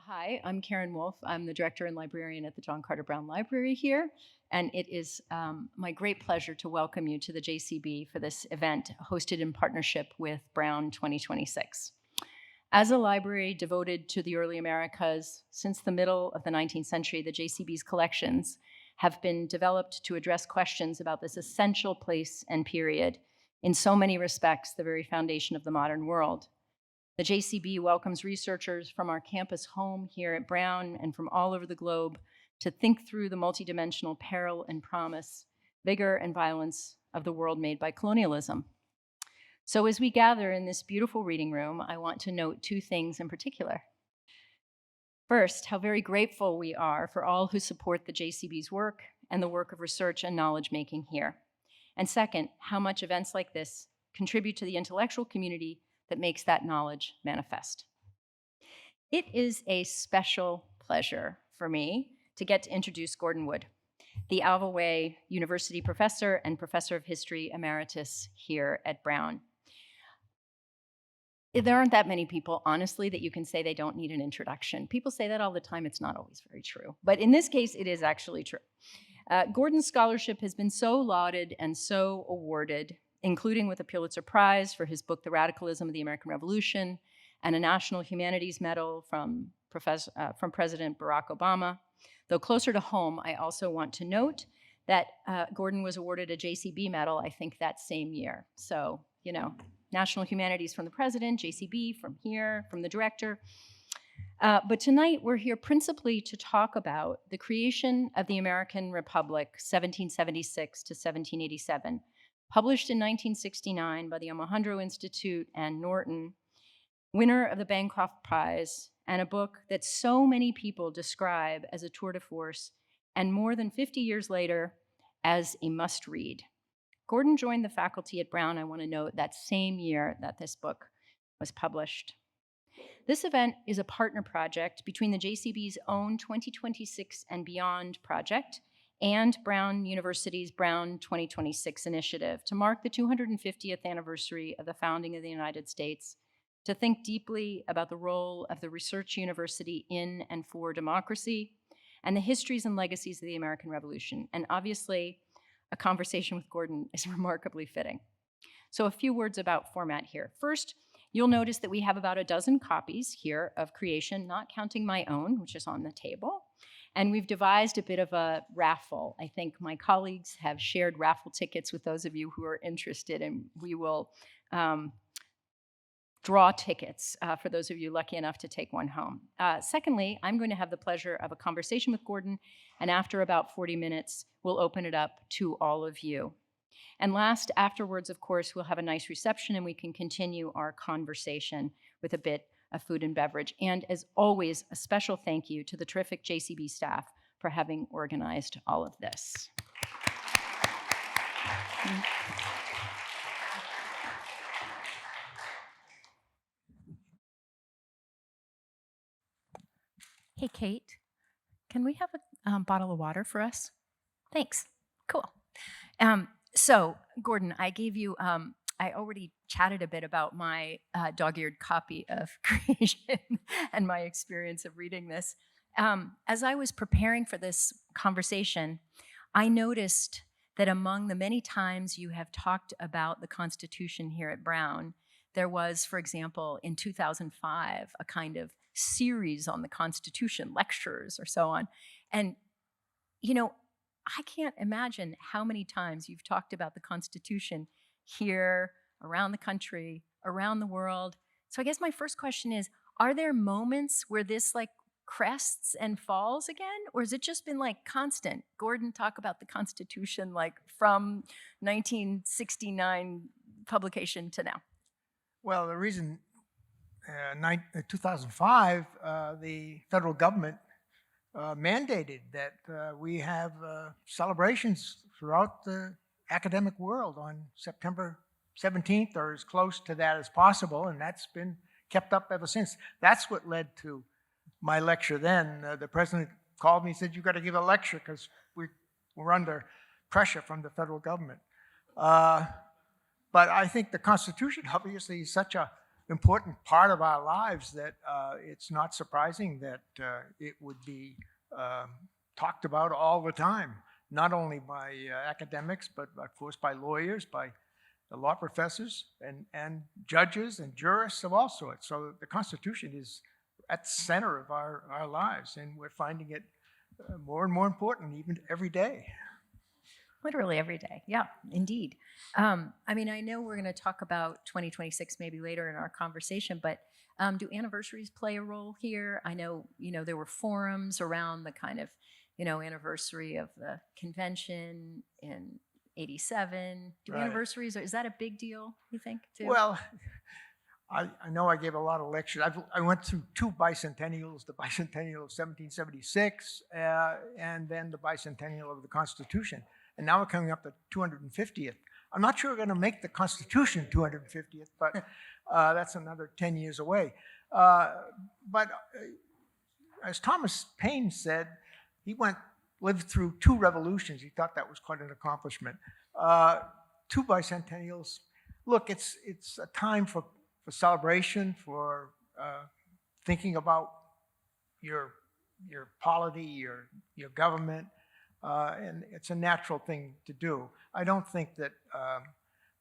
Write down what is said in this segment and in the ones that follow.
Hi, I'm Karin Wulf. I'm the director and librarian at the John Carter Brown Library here, and it is my great pleasure to welcome you to the JCB for this event hosted in partnership with Brown 2026. As a library devoted to the early Americas, since the middle of the 19th century, the JCB's collections have been developed to address questions about this essential place and period, in so many respects, the very foundation of the modern world. The JCB welcomes researchers from our campus home here at Brown and from all over the globe to think through the multidimensional peril and promise, vigor and violence of the world made by colonialism. So as we gather in this beautiful reading room, I want to note two things in particular. First, how very grateful we are for all who support the JCB's work and the work of research and knowledge making here. And second, how much events like this contribute to the intellectual community that makes that knowledge manifest. It is a special pleasure for me to get to introduce Gordon Wood, the Alva Way University professor and professor of history emeritus here at Brown. There aren't that many people, honestly, that you can say they don't need an introduction. People say that all the time. It's not always very true. But in this case, it is actually true. Gordon's scholarship has been so lauded and so awarded, including with a Pulitzer Prize for his book, The Radicalism of the American Revolution, and a National Humanities Medal from President Barack Obama. Though closer to home, I also want to note that Gordon was awarded a JCB medal, I think, that same year. So, you know, National Humanities from the president, JCB from here, from the director. But tonight we're here principally to talk about the creation of the American Republic, 1776 to 1787, published in 1969 by the Omohundro Institute and Norton, winner of the Bancroft Prize, and a book that so many people describe as a tour de force, and more than 50 years later, as a must-read. Gordon joined the faculty at Brown, I want to note, that same year that this book was published. This event is a partner project between the JCB's own 2026 and Beyond project and Brown University's Brown 2026 initiative to mark the 250th anniversary of the founding of the United States, to think deeply about the role of the research university in and for democracy, and the histories and legacies of the American Revolution. And obviously, a conversation with Gordon is remarkably fitting. So a few words about format here. First, you'll notice that we have about a dozen copies here of Creation, not counting my own, which is on the table. And we've devised a bit of a raffle. I think my colleagues have shared raffle tickets with those of you who are interested, and we will draw tickets for those of you lucky enough to take one home. Secondly, I'm going to have the pleasure of a conversation with Gordon, and after about 40 minutes, we'll open it up to all of you. And last, afterwards, of course, we'll have a nice reception and we can continue our conversation with a bit of food and beverage. And as always, a special thank you to the terrific JCB staff for having organized all of this. Hey, Kate, can we have a bottle of water for us? Thanks. Cool. So, Gordon, I gave you, I already chatted a bit about my dog-eared copy of Creation and my experience of reading this. As I was preparing for this conversation, I noticed that among the many times you have talked about the Constitution here at Brown, there was, for example, in 2005, a kind of series on the Constitution, lectures or so on. And, you know, I can't imagine how many times you've talked about the Constitution here, around the country, around the world. So I guess my first question is, are there moments where this like crests and falls again? Or has it just been like constant? Gordon, talk about the Constitution like from 1969 publication to now. Well, the reason, 2005, the federal government mandated that we have celebrations throughout the academic world on September 17th or as close to that as possible, and that's been kept up ever since. That's what led to my lecture then. The president called me and said, "You've got to give a lecture because we're under pressure from the federal government." But I think the Constitution obviously is such a important part of our lives that it's not surprising that it would be talked about all the time, not only by academics, but of course by lawyers, by the law professors, and judges and jurists of all sorts. So the Constitution is at the center of our lives, and we're finding it more and more important even every day. Literally every day. Yeah, indeed. I mean, I know we're going to talk about 2026 maybe later in our conversation, but do anniversaries play a role here? I know, there were forums around the kind of, anniversary of the convention in 87. Do Right. anniversaries, is that a big deal, you think, too? Well, I know I gave a lot of lectures. I went through two bicentennials, the bicentennial of 1776 and then the bicentennial of the Constitution. And now we're coming up to 250th. I'm not sure we're going to make the Constitution 250th, but that's another 10 years away. But as Thomas Paine said, he lived through two revolutions. He thought that was quite an accomplishment. Two bicentennials. Look, it's a time for celebration, for thinking about your polity, your government, and it's a natural thing to do. I don't think that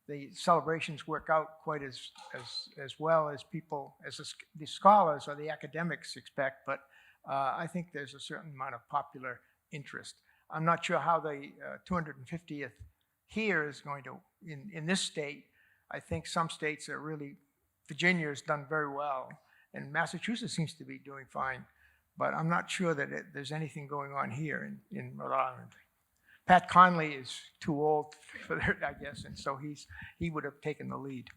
the celebrations work out quite as well as the scholars or the academics expect, but I think there's a certain amount of popular interest. I'm not sure how the 250th here is going to, in this state. I think some states are really, Virginia has done very well, and Massachusetts seems to be doing fine, but I'm not sure that there's anything going on here in Rhode Island. Pat Conley is too old for that, I guess, and so he would have taken the lead.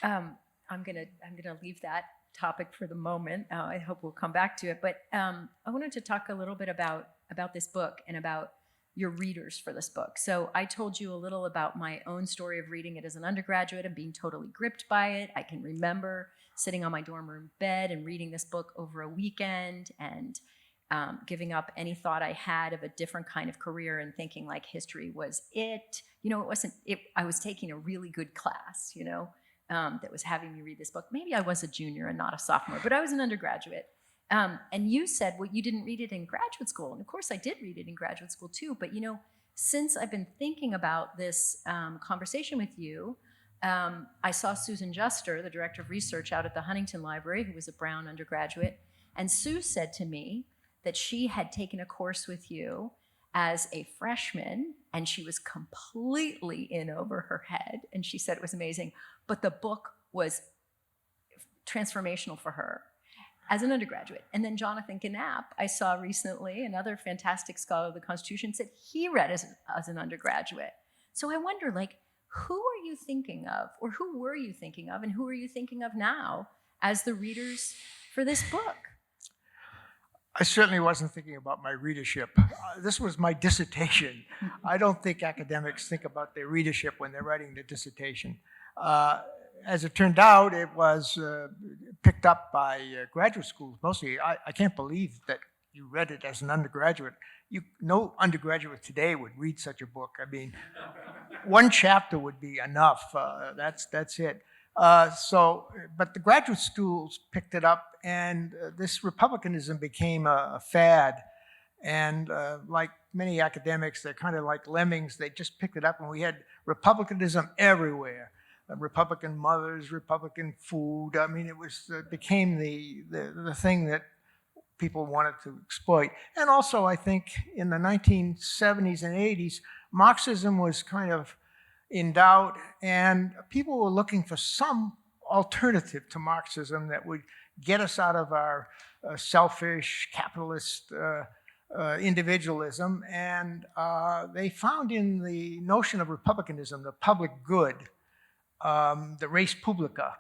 I'm gonna leave that topic for the moment. I hope we'll come back to it, but I wanted to talk a little bit about this book and about your readers for this book. So I told you a little about my own story of reading it as an undergraduate and being totally gripped by it. I can remember sitting on my dorm room bed and reading this book over a weekend and giving up any thought I had of a different kind of career and thinking like history was it. It wasn't it. I was taking a really good class, that was having me read this book. Maybe I was a junior and not a sophomore, but I was an undergraduate. And you said, well, you didn't read it in graduate school. And of course I did read it in graduate school too. But since I've been thinking about this conversation with you, I saw Susan Juster, the director of research out at the Huntington Library, who was a Brown undergraduate. And Sue said to me that she had taken a course with you as a freshman, and she was completely in over her head. And she said it was amazing. But the book was transformational for her as an undergraduate. And then Jonathan Knapp, I saw recently, another fantastic scholar of the Constitution, said he read as an undergraduate. So I wonder, who are you thinking of, or who were you thinking of, and who are you thinking of now as the readers for this book? I certainly wasn't thinking about my readership. This was my dissertation. I don't think academics think about their readership when they're writing the dissertation. As it turned out, it was picked up by graduate schools mostly. I can't believe that you read it as an undergraduate. No undergraduate today would read such a book. I mean, one chapter would be enough. That's it. But the graduate schools picked it up, and this Republicanism became a fad. And like many academics, they're kind of like lemmings. They just picked it up, and we had Republicanism everywhere. Republican mothers, Republican food. I mean, it became the thing that people wanted to exploit. And also, I think in the 1970s and 80s, Marxism was kind of in doubt, and people were looking for some alternative to Marxism that would get us out of our selfish capitalist individualism. And they found in the notion of republicanism, the public good, the res publica.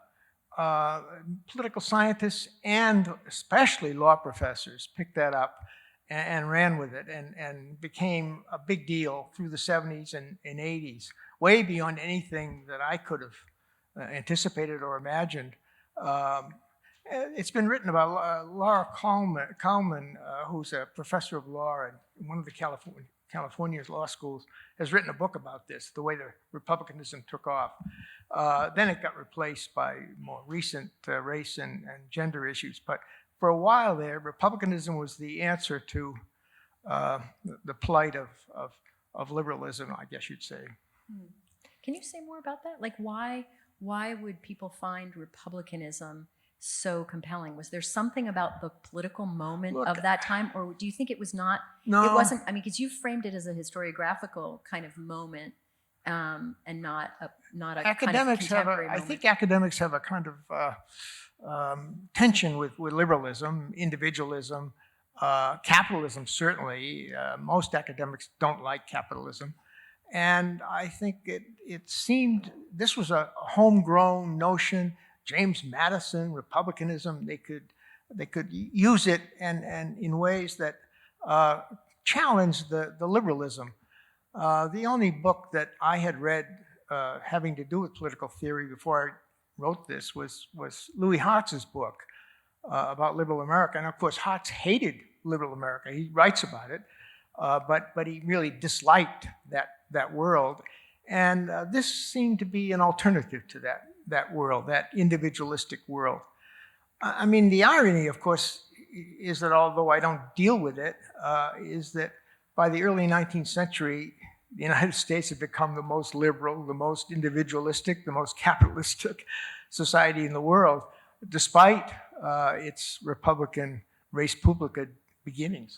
Political scientists and especially law professors picked that up and ran with it and became a big deal through the 70s and 80s, way beyond anything that I could have anticipated or imagined. It's been written about Laura Kalman, who's a professor of law at one of the California's law schools, has written a book about this, the way the Republicanism took off. Then it got replaced by more recent race and gender issues. But for a while there, Republicanism was the answer to the plight of liberalism, I guess you'd say. Can you say more about that? Like, why would people find Republicanism so compelling? Was there something about the political moment of that time, or do you think it was not? No, it wasn't. I mean, because you framed it as a historiographical kind of moment, and not a academics kind of contemporary I moment. think academics have a kind of tension with liberalism, individualism, capitalism. Certainly, most academics don't like capitalism, and I think it seemed this was a homegrown notion. James Madison, Republicanism, they could use it and in ways that challenged the liberalism. The only book that I had read having to do with political theory before I wrote this was Louis Hartz's book about liberal America. And of course, Hartz hated liberal America. He writes about it, but he really disliked that world. And this seemed to be an alternative to that world, that individualistic world. I mean, the irony, of course, is that although I don't deal with it, is that by the early 19th century, the United States had become the most liberal, the most individualistic, the most capitalistic society in the world, despite its Republican res publica beginnings.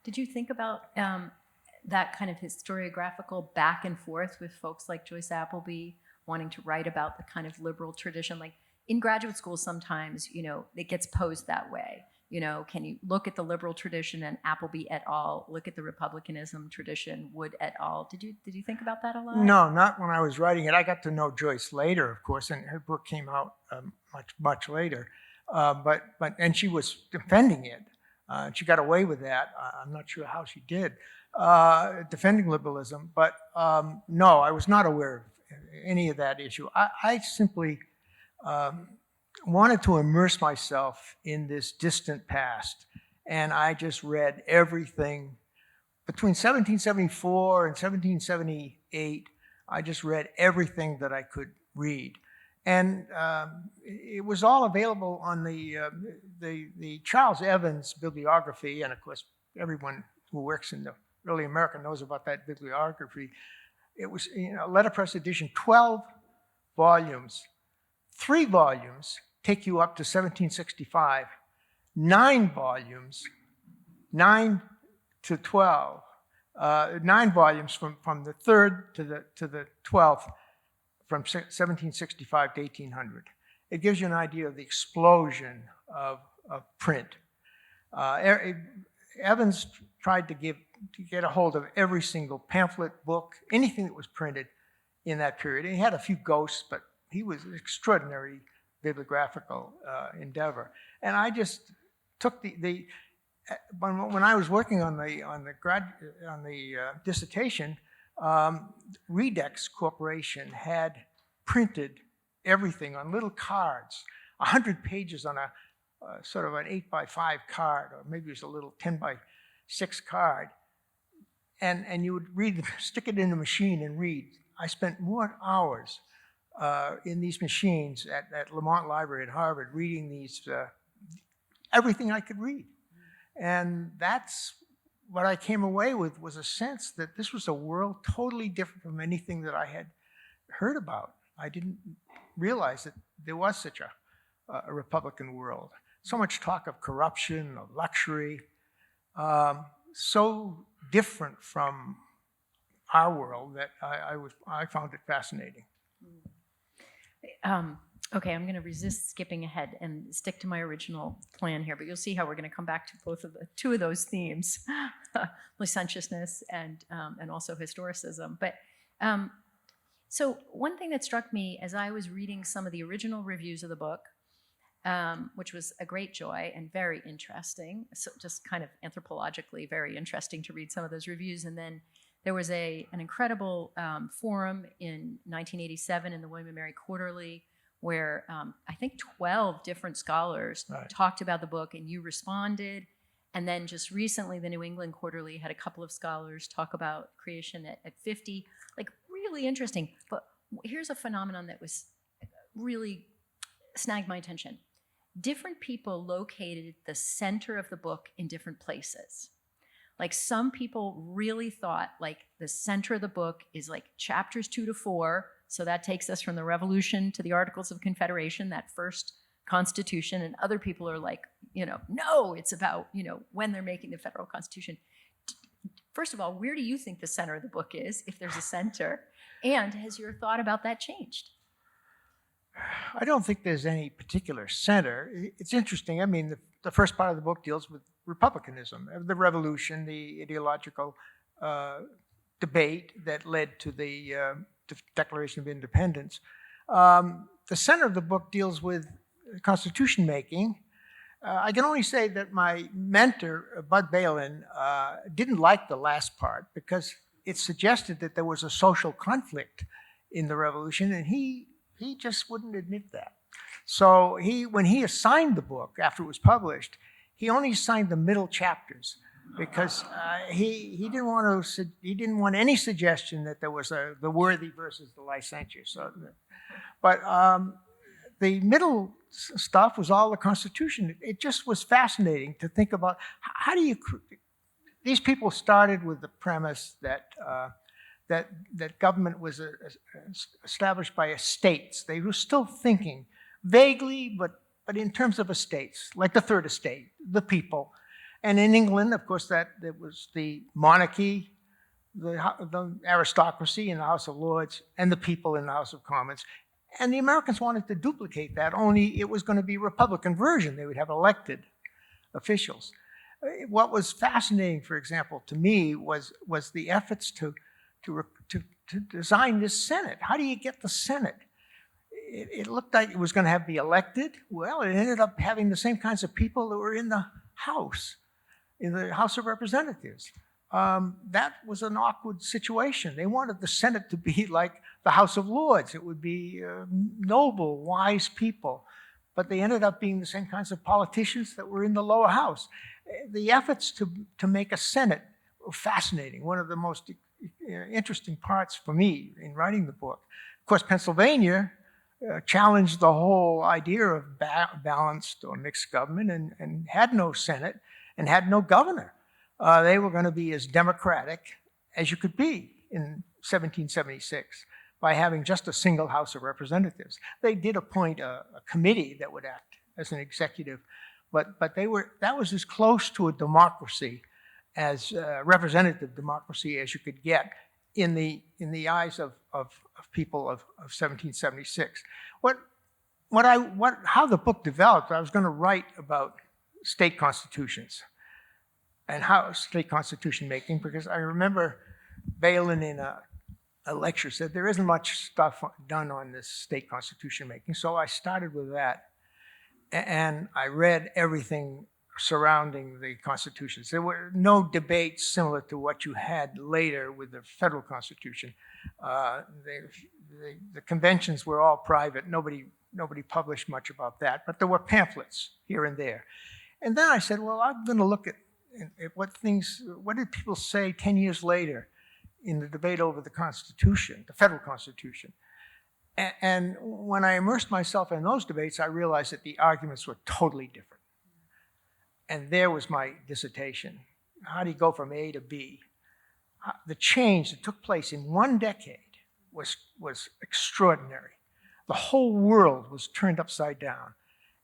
Did you think about that kind of historiographical back and forth with folks like Joyce Appleby wanting to write about the kind of liberal tradition? Like in graduate school, sometimes, it gets posed that way. Can you look at the liberal tradition and Appleby et al., look at the Republicanism tradition, Wood et al.? Did you think about that a lot? No, not when I was writing it. I got to know Joyce later, of course, and her book came out much later. And she was defending it. She got away with that. I'm not sure how she did, defending liberalism. But no, I was not aware of any of that issue. I simply wanted to immerse myself in this distant past. And I just read everything between 1774 and 1778. I just read everything that I could read. And it was all available on the Charles Evans bibliography. And of course, everyone who works in the early America knows about that bibliography. It was letterpress edition, 12 volumes. 3 volumes take you up to 1765. 9 volumes, 9 to 12. 9 volumes from the 3rd to the 12th, from 1765 to 1800. It gives you an idea of the explosion of print. Evans tried to get a hold of every single pamphlet, book, anything that was printed in that period. And he had a few ghosts, but he was an extraordinary bibliographical endeavor. And I just took when I was working on the dissertation, Redex Corporation had printed everything on little cards, 100 pages on a sort of an 8x5 card, or maybe it was a little 10x6 card. And you would read, stick it in the machine and read. I spent more hours in these machines at Lamont Library at Harvard reading these, everything I could read. And that's what I came away with, was a sense that this was a world totally different from anything that I had heard about. I didn't realize that there was such a Republican world. So much talk of corruption, of luxury, so different from our world that I found it fascinating. Okay, I'm going to resist skipping ahead and stick to my original plan here, but you'll see how we're going to come back to two of those themes, licentiousness and also historicism. But so one thing that struck me as I was reading some of the original reviews of the book, which was a great joy and very interesting, so just kind of anthropologically very interesting to read some of those reviews. And then there was an incredible forum in 1987 in the William & Mary Quarterly, where I think 12 different scholars talked about the book, and you responded. And then just recently, the New England Quarterly had a couple of scholars talk about creation at 50, like really interesting. But here's a phenomenon that was really snagged my attention. Different people located the center of the book in different places. Like some people really thought like the center of the book is like chapters 2 to 4. So that takes us from the Revolution to the Articles of Confederation, that first Constitution. And other people are like, no, it's about, when they're making the federal Constitution. First of all, where do you think the center of the book is, if there's a center? And has your thought about that changed? I don't think there's any particular center. It's interesting. I mean, the first part of the book deals with Republicanism, the revolution, the ideological debate that led to the Declaration of Independence. The center of the book deals with constitution making. I can only say that my mentor, Bud Balin, didn't like the last part because it suggested that there was a social conflict in the revolution, and he just wouldn't admit that. So when he assigned the book after it was published, he only assigned the middle chapters because he didn't want any suggestion that there was the worthy versus the licentious. So, but the middle stuff was all the Constitution. It just was fascinating to think about how do you. These people started with the premise that that government was established by estates. They were still thinking vaguely, but in terms of estates, like the third estate, the people. And in England, of course, that was the monarchy, the aristocracy in the House of Lords, and the people in the House of Commons. And the Americans wanted to duplicate that, only it was going to be a Republican version. They would have elected officials. What was fascinating, for example, to me was the efforts to design this Senate. How do you get the Senate? It looked like it was going to be elected. Well, it ended up having the same kinds of people that were in the House of Representatives. That was an awkward situation. They wanted the Senate to be like the House of Lords. It would be noble, wise people. But they ended up being the same kinds of politicians that were in the lower house. The efforts to make a Senate were fascinating. One of the most interesting parts for me in writing the book. Of course, Pennsylvania challenged the whole idea of balanced or mixed government and had no Senate and had no governor. They were going to be as democratic as you could be in 1776 by having just a single House of Representatives. They did appoint a committee that would act as an executive, but that was as close to a democracy as representative democracy as you could get in the eyes of people of 1776. How the book developed, I was going to write about state constitutions and how state constitution making, because I remember Balin in a lecture said there isn't much stuff done on this state constitution making. So I started with that, and I read everything surrounding the constitutions. There were no debates similar to what you had later with the federal constitution. The conventions were all private. Nobody published much about that, but there were pamphlets here and there. And then I said, well, I'm going to look at what did people say 10 years later in the debate over the Constitution, the federal Constitution. And when I immersed myself in those debates, I realized that the arguments were totally different. And there was my dissertation. How do you go from A to B? The change that took place in one decade was extraordinary. The whole world was turned upside down,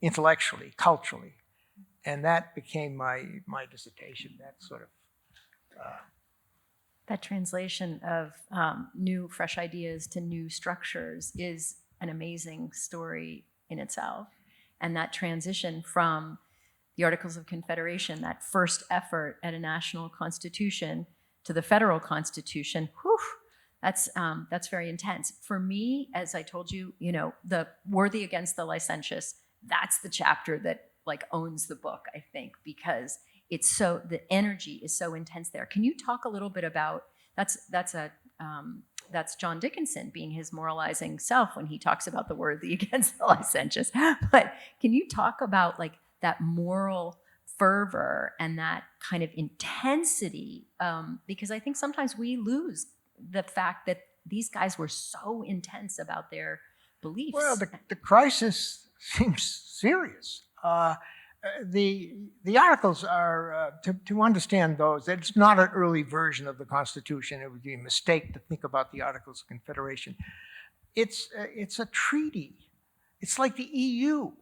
intellectually, culturally. And that became my dissertation, that sort of... That translation of new, fresh ideas to new structures is an amazing story in itself. And that transition from the Articles of Confederation, that first effort at a national constitution, to the federal constitution, that's very intense. For me, as I told you, the worthy against the licentious, that's the chapter that owns the book, I think, because the energy is so intense there. Can you talk a little bit about, that's John Dickinson being his moralizing self when he talks about the worthy against the licentious. But can you talk about that moral fervor and that kind of intensity, because I think sometimes we lose the fact that these guys were so intense about their beliefs. Well, the crisis seems serious. The articles are, to understand those, it's not an early version of the Constitution. It would be a mistake to think about the Articles of Confederation. It's a treaty. It's like the EU.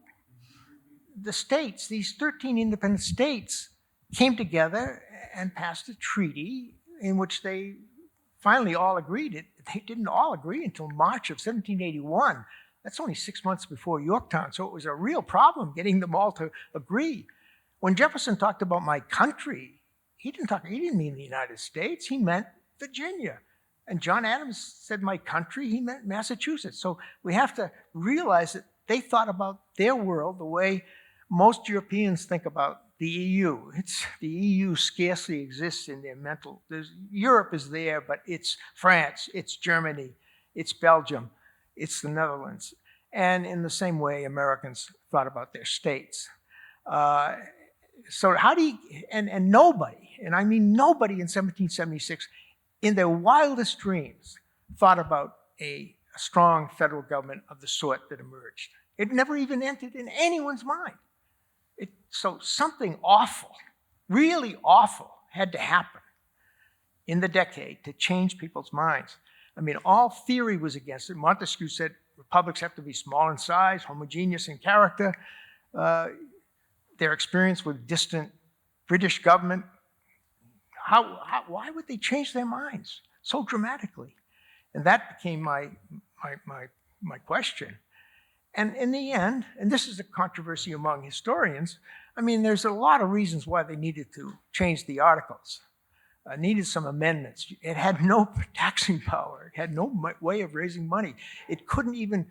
The states, these 13 independent states, came together and passed a treaty in which they finally all agreed. They didn't all agree until March of 1781. That's only 6 months before Yorktown, so it was a real problem getting them all to agree. When Jefferson talked about my country, he didn't mean the United States, he meant Virginia. And John Adams said my country, he meant Massachusetts. So we have to realize that they thought about their world the way most Europeans think about the EU. The EU scarcely exists in their mental. Europe is there, but it's France, it's Germany, it's Belgium, it's the Netherlands. And in the same way, Americans thought about their states. So how do you, and nobody, and I mean nobody in 1776, in their wildest dreams, thought about a strong federal government of the sort that emerged. It never even entered in anyone's mind. So something awful, really awful, had to happen in the decade to change people's minds. I mean, all theory was against it. Montesquieu said republics have to be small in size, homogeneous in character. Their experience with distant British government, why would they change their minds so dramatically? And that became my question. And in the end, and this is a controversy among historians, I mean, there's a lot of reasons why they needed to change the Articles. Needed some amendments. It had no taxing power. It had no way of raising money. It couldn't even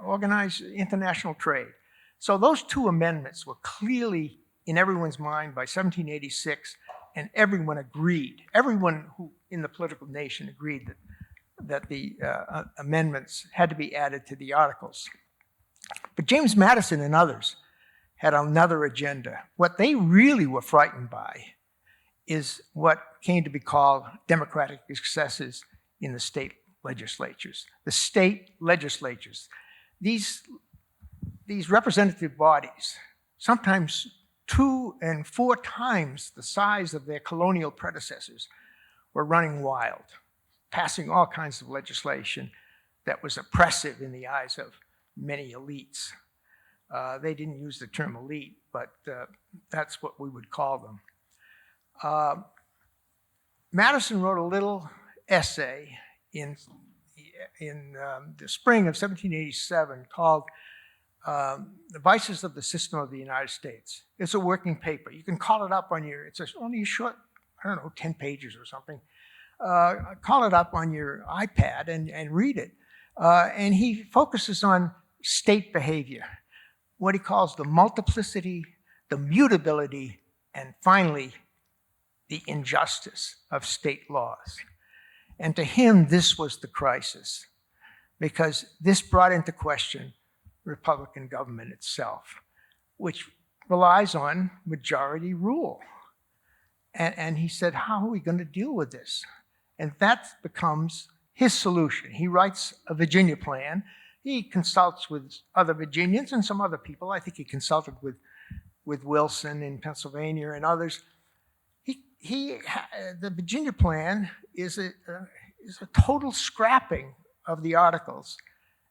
organize international trade. So those two amendments were clearly in everyone's mind by 1786, and everyone agreed. Everyone who in the political nation agreed that the amendments had to be added to the Articles. But James Madison and others had another agenda. What they really were frightened by is what came to be called democratic excesses in the state legislatures. The state legislatures, these representative bodies, sometimes 2 and 4 times the size of their colonial predecessors, were running wild, passing all kinds of legislation that was oppressive in the eyes of many elites. They didn't use the term elite, but that's what we would call them. Madison wrote a little essay in the spring of 1787 called The Vices of the System of the United States. It's a working paper. You can call it up on it's only a short, 10 pages or something. Call it up on your iPad and read it. And he focuses on state behavior, what he calls the multiplicity, the mutability, and finally, the injustice of state laws. And to him, this was the crisis, because this brought into question Republican government itself, which relies on majority rule. And he said, how are we going to deal with this? And that becomes his solution. He writes a Virginia plan. He consults with other Virginians and some other people. I think he consulted with Wilson in Pennsylvania and others. The Virginia plan is a total scrapping of the Articles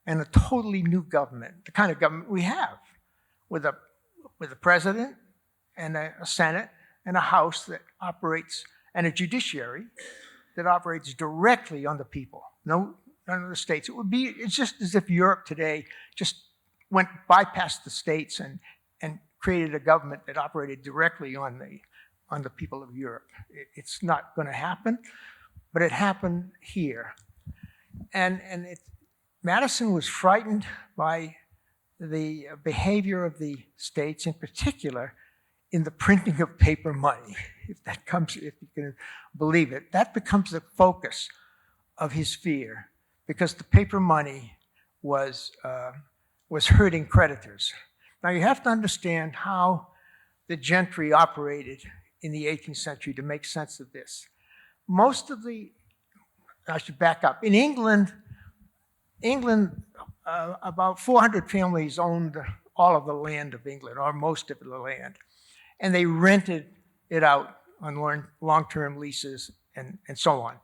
and a totally new government, the kind of government we have, with a president and a Senate and a House that operates, and a judiciary that operates directly on the people. None of the states. It's just as if Europe today just bypassed the states and created a government that operated directly on the people of Europe. It's not going to happen, but it happened here. And Madison was frightened by the behavior of the states, in particular, in the printing of paper money. If you can believe it, that becomes the focus of his fear, because the paper money was hurting creditors. Now you have to understand how the gentry operated in the 18th century to make sense of this. I should back up. In England, about 400 families owned all of the land of England, or most of the land, and they rented it out on long-term leases and so on.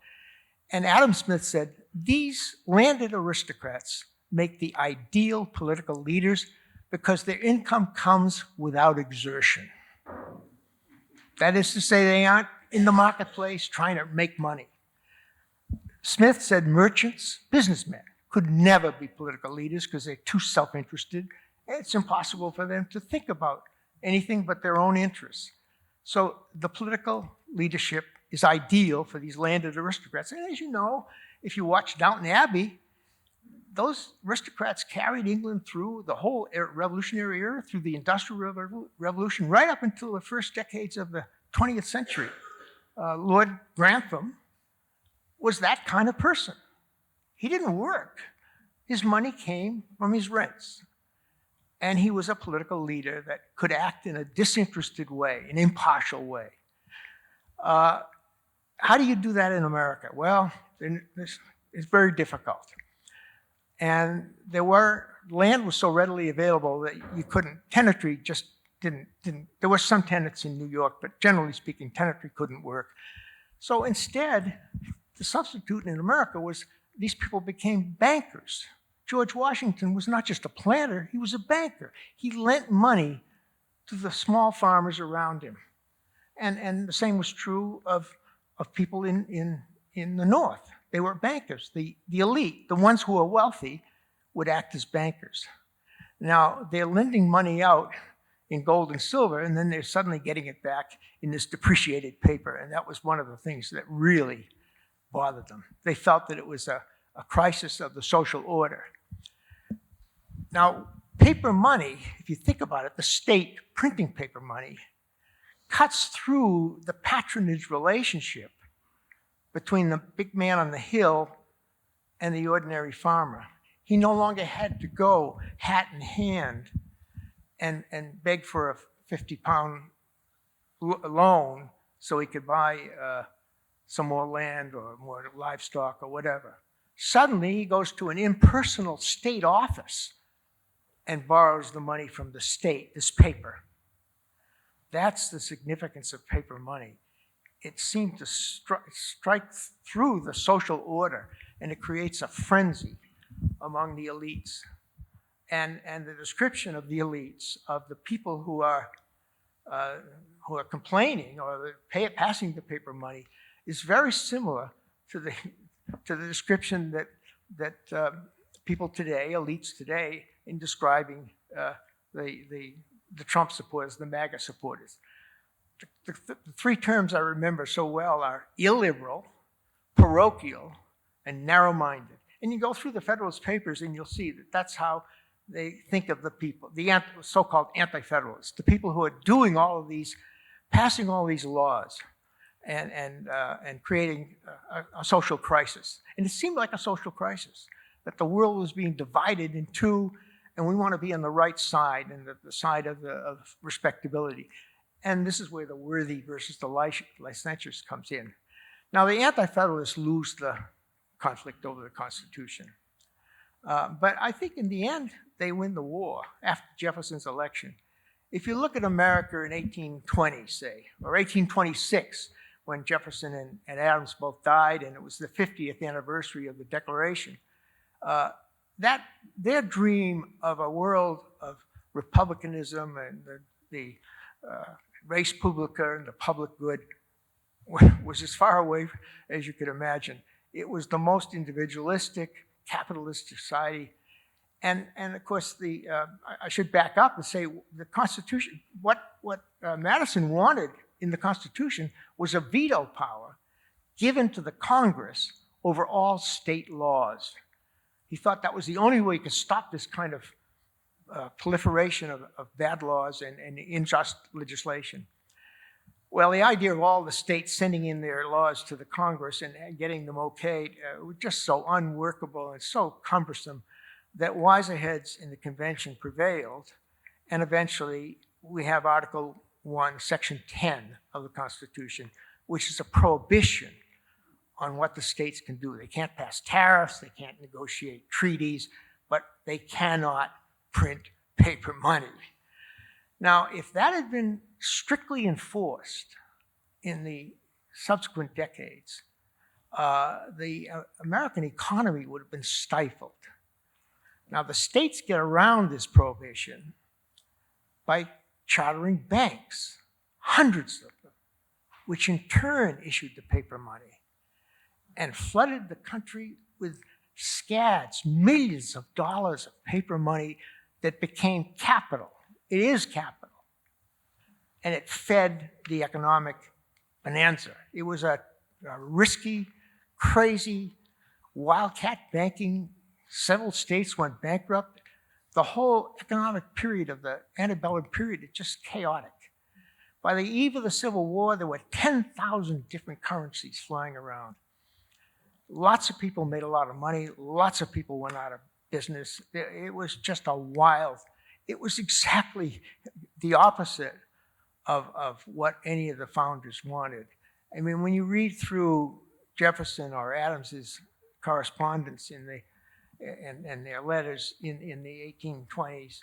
And Adam Smith said, these landed aristocrats make the ideal political leaders because their income comes without exertion. That is to say, they aren't in the marketplace trying to make money. Smith said merchants, businessmen, could never be political leaders because they're too self-interested. It's impossible for them to think about anything but their own interests. So the political leadership is ideal for these landed aristocrats. And as you know, if you watch Downton Abbey, those aristocrats carried England through the whole revolutionary era, through the Industrial Revolution, right up until the first decades of the 20th century. Lord Grantham was that kind of person. He didn't work. His money came from his rents. And he was a political leader that could act in a disinterested way, an impartial way. How do you do that in America? Well, it's very difficult. And land was so readily available that you couldn't, tenantry just didn't, there were some tenants in New York, but generally speaking, tenantry couldn't work. So instead, the substitute in America was these people became bankers. George Washington was not just a planter, he was a banker. He lent money to the small farmers around him. And the same was true of people in the North. They were bankers. The elite, the ones who were wealthy, would act as bankers. Now, they're lending money out in gold and silver, and then they're suddenly getting it back in this depreciated paper. And that was one of the things that really bothered them. They felt that it was a crisis of the social order. Now, paper money, if you think about it, the state printing paper money, cuts through the patronage relationship between the big man on the hill and the ordinary farmer. He no longer had to go hat in hand and beg for a 50-pound loan so he could buy some more land or more livestock or whatever. Suddenly, he goes to an impersonal state office and borrows the money from the state, this paper. That's the significance of paper money. It seemed to strike through the social order, and it creates a frenzy among the elites. And the description of the elites, of the people who are complaining or passing the paper money, is very similar to the description that people today, elites today, in describing the Trump supporters, the MAGA supporters. The three terms I remember so well are illiberal, parochial, and narrow-minded. And you go through the Federalist Papers and you'll see that that's how they think of the people, the so-called anti-federalists, the people who are doing all of these, passing all these laws and creating a social crisis. And it seemed like a social crisis, that the world was being divided in two, and we want to be on the right side, and the side of respectability. And this is where the worthy versus the licentious comes in. Now, the anti-federalists lose the conflict over the Constitution. But I think in the end, they win the war after Jefferson's election. If you look at America in 1820, say, or 1826, when Jefferson and Adams both died, and it was the 50th anniversary of the Declaration, their dream of a world of republicanism and the res publica and the public good was as far away as you could imagine. It was the most individualistic, capitalist society. And of course, I should back up and say the Constitution, what Madison wanted in the Constitution was a veto power given to the Congress over all state laws. He thought that was the only way he could stop this kind of proliferation of bad laws and unjust legislation. Well, the idea of all the states sending in their laws to the Congress and getting them okayed was just so unworkable and so cumbersome that wiser heads in the convention prevailed, and eventually we have Article 1, Section 10 of the Constitution, which is a prohibition on what the states can do. They can't pass tariffs, they can't negotiate treaties, but they cannot print paper money. Now, if that had been strictly enforced in the subsequent decades, the American economy would have been stifled. Now, the states get around this prohibition by chartering banks, hundreds of them, which in turn issued the paper money and flooded the country with scads, millions of dollars of paper money that became capital. It is capital. And it fed the economic bonanza. It was a risky, crazy, wildcat banking. Several states went bankrupt. The whole economic period of the antebellum period is just chaotic. By the eve of the Civil War, there were 10,000 different currencies flying around. Lots of people made a lot of money. Lots of people went out of business. It was just a wild, it was exactly the opposite of what any of the founders wanted. I mean, when you read through Jefferson or Adams's correspondence in their letters in the 1820s,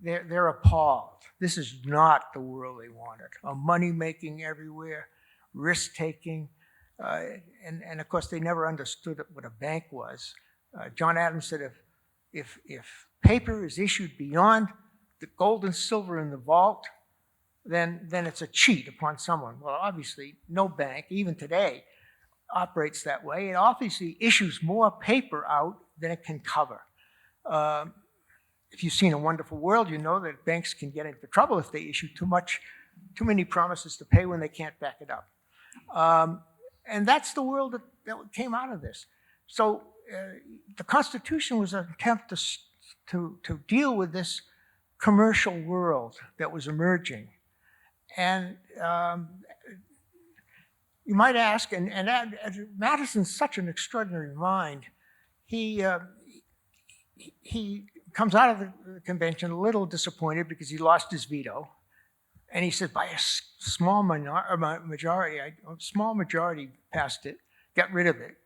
they're appalled. This is not the world they wanted. Money making everywhere, risk taking, and of course they never understood what a bank was. John Adams said, if paper is issued beyond the gold and silver in the vault, then it's a cheat upon someone. Well, obviously, no bank, even today, operates that way. It obviously issues more paper out than it can cover. If you've seen A Wonderful World, you know that banks can get into trouble if they issue too many promises to pay when they can't back it up. And that's the world that came out of this. So the Constitution was an attempt to deal with this commercial world that was emerging. And you might ask, and Madison's such an extraordinary mind, he comes out of the convention a little disappointed because he lost his veto. And he said, by a small majority passed it, got rid of it.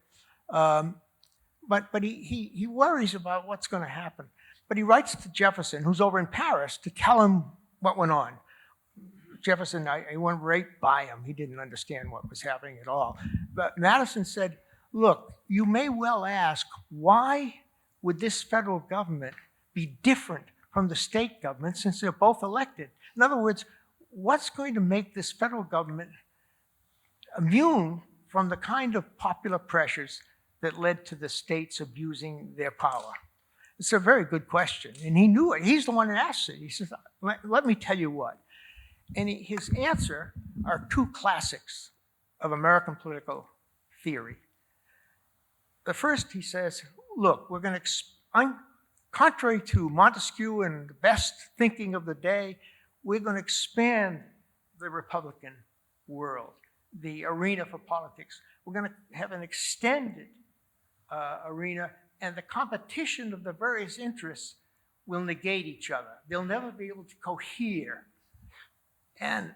But he worries about what's going to happen. But he writes to Jefferson, who's over in Paris, to tell him what went on. Jefferson, I went right by him. He didn't understand what was happening at all. But Madison said, look, you may well ask, why would this federal government be different from the state government since they're both elected? In other words, what's going to make this federal government immune from the kind of popular pressures that led to the states abusing their power? It's a very good question, and he knew it. He's the one that asked it. He says, let me tell you what. And his answer are two classics of American political theory. The first, he says, look, we're going to, contrary to Montesquieu and the best thinking of the day, we're going to expand the Republican world, the arena for politics. We're going to have an extended arena, and the competition of the various interests will negate each other. They'll never be able to cohere and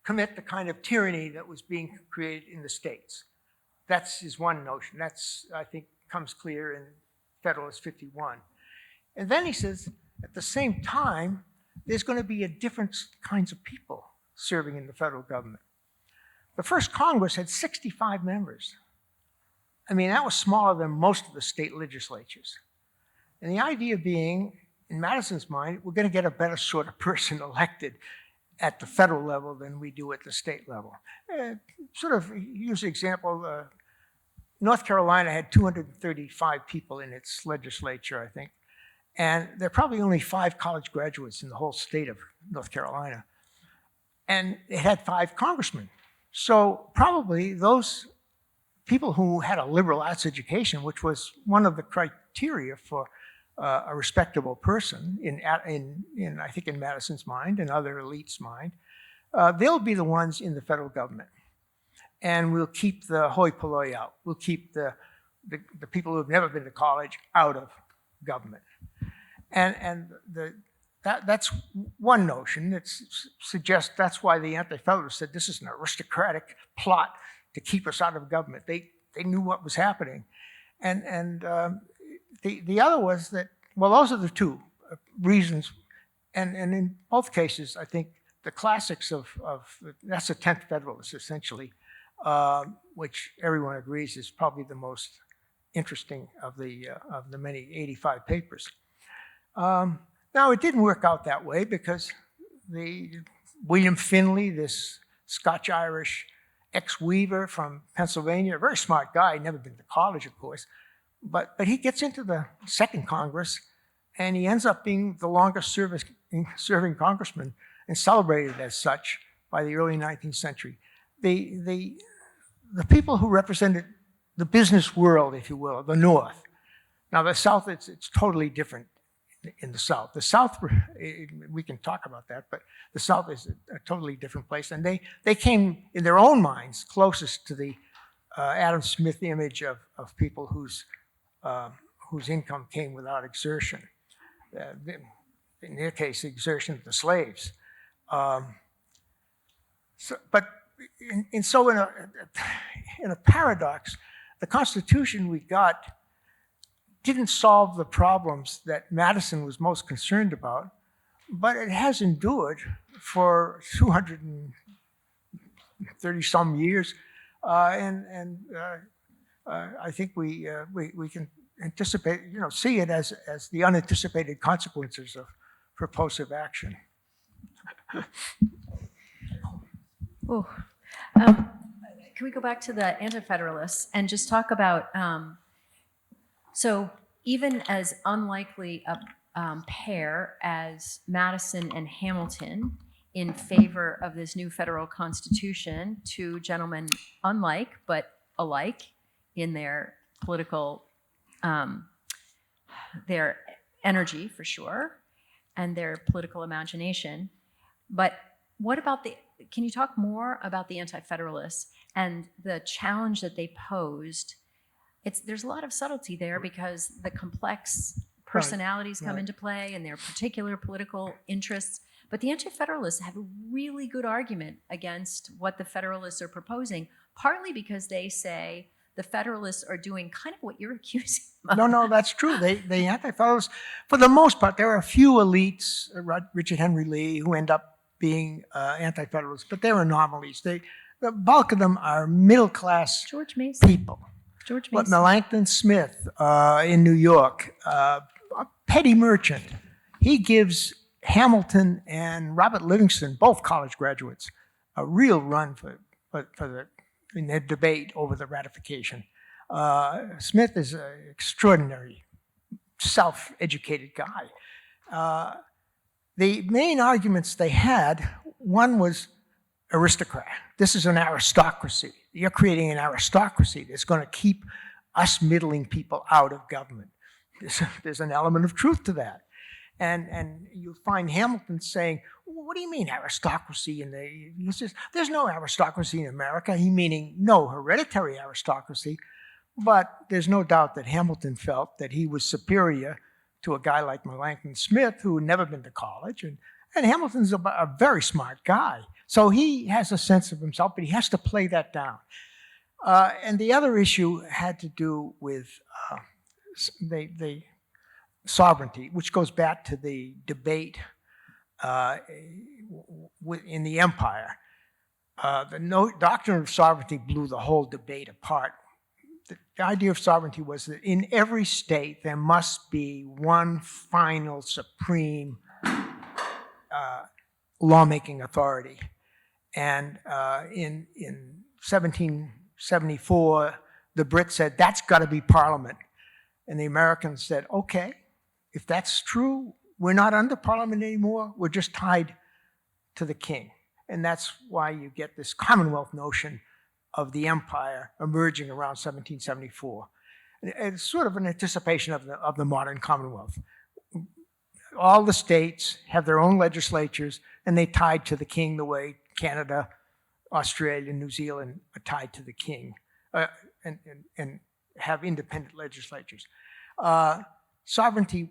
commit the kind of tyranny that was being created in the states. That's his one notion. That's, I think, comes clear in Federalist 51. And then he says, at the same time, there's going to be a different kinds of people serving in the federal government. The first Congress had 65 members. I mean, that was smaller than most of the state legislatures. And the idea being, in Madison's mind, we're going to get a better sort of person elected at the federal level than we do at the state level. Sort of use the example, North Carolina had 235 people in its legislature, I think. And there are probably only 5 college graduates in the whole state of North Carolina. And it had 5 congressmen. So probably those people who had a liberal arts education, which was one of the criteria for a respectable person in I think in Madison's mind and other elites' mind, they'll be the ones in the federal government. And we'll keep the hoi polloi out. We'll keep the people who have never been to college out of government. And the that's one notion. It suggests that's why the Anti-Federalists said this is an aristocratic plot to keep us out of government. They knew what was happening. And the other was that, well, those are the two reasons. And in both cases, I think the classics of that's the 10th Federalist, essentially, which everyone agrees is probably the most interesting of the many 85 papers. Now, it didn't work out that way because William Finley, this Scotch-Irish ex-weaver from Pennsylvania, a very smart guy, never been to college, of course, but he gets into the Second Congress, and he ends up being the longest serving congressman and celebrated as such by the early 19th century. The people who represented the business world, if you will, the North. Now, the South, it's totally different in the South. The South, we can talk about that, but the South is a totally different place. And they came, in their own minds, closest to the Adam Smith image of people whose income came without exertion. In their case, the exertion of the slaves. But in a paradox, the Constitution we got didn't solve the problems that Madison was most concerned about, but it has endured for 230 some years, and I think we can anticipate, see it as the unanticipated consequences of purposive action. Oh, can we go back to the Anti-Federalists and just talk about? So even as unlikely a pair as Madison and Hamilton in favor of this new federal constitution, two gentlemen unlike but alike in their political, their energy for sure, and their political imagination. But what about can you talk more about the Anti-Federalists and the challenge that they posed? There's a lot of subtlety there because the complex personalities come into play and their particular political interests. But the Anti-Federalists have a really good argument against what the Federalists are proposing, partly because they say the Federalists are doing kind of what you're accusing them of. No, that's true. The Anti-Federalists, for the most part, there are a few elites, Richard Henry Lee, who end up being Anti-Federalists, but they're anomalies. The bulk of them are middle-class people. George Mason. Melancthon Smith in New York, a petty merchant, he gives Hamilton and Robert Livingston, both college graduates, a real run in their debate over the ratification. Smith is an extraordinary, self-educated guy. The main arguments they had, one was aristocrat. This is an aristocracy. You're creating an aristocracy that's going to keep us middling people out of government. There's an element of truth to that. And you'll find Hamilton saying, what do you mean aristocracy? He says, there's no aristocracy in America. He meaning no hereditary aristocracy. But there's no doubt that Hamilton felt that he was superior to a guy like Melancthon Smith, who had never been to college. And Hamilton's a very smart guy. So he has a sense of himself, but he has to play that down. And the other issue had to do with the sovereignty, which goes back to the debate in the empire. The doctrine of sovereignty blew the whole debate apart. The idea of sovereignty was that in every state there must be one final supreme lawmaking authority. And in 1774, the Brits said, that's got to be Parliament. And the Americans said, okay, if that's true, we're not under Parliament anymore. We're just tied to the king. And that's why you get this Commonwealth notion of the empire emerging around 1774. It's sort of an anticipation of the modern Commonwealth. All the states have their own legislatures, and they tied to the king the way Canada, Australia, New Zealand are tied to the king and have independent legislatures. Sovereignty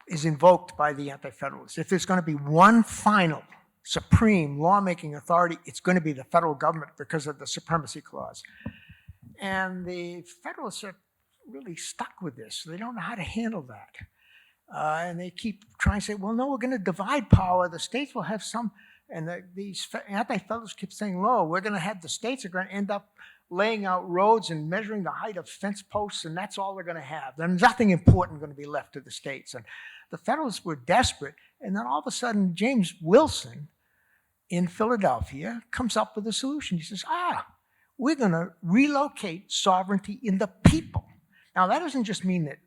is invoked by the Anti-Federalists. If there's going to be one final supreme lawmaking authority, it's going to be the federal government because of the Supremacy Clause. And the Federalists are really stuck with this. They don't know how to handle that. And they keep trying to say, well, no, we're going to divide power. The states will have some, and these Anti-Federalists keep saying, no, we're going to have the states are going to end up laying out roads and measuring the height of fence posts, and that's all they're going to have. There's nothing important going to be left to the states. And the Federalists were desperate. And then all of a sudden, James Wilson in Philadelphia comes up with a solution. He says, we're going to relocate sovereignty in the people. Now, that doesn't just mean that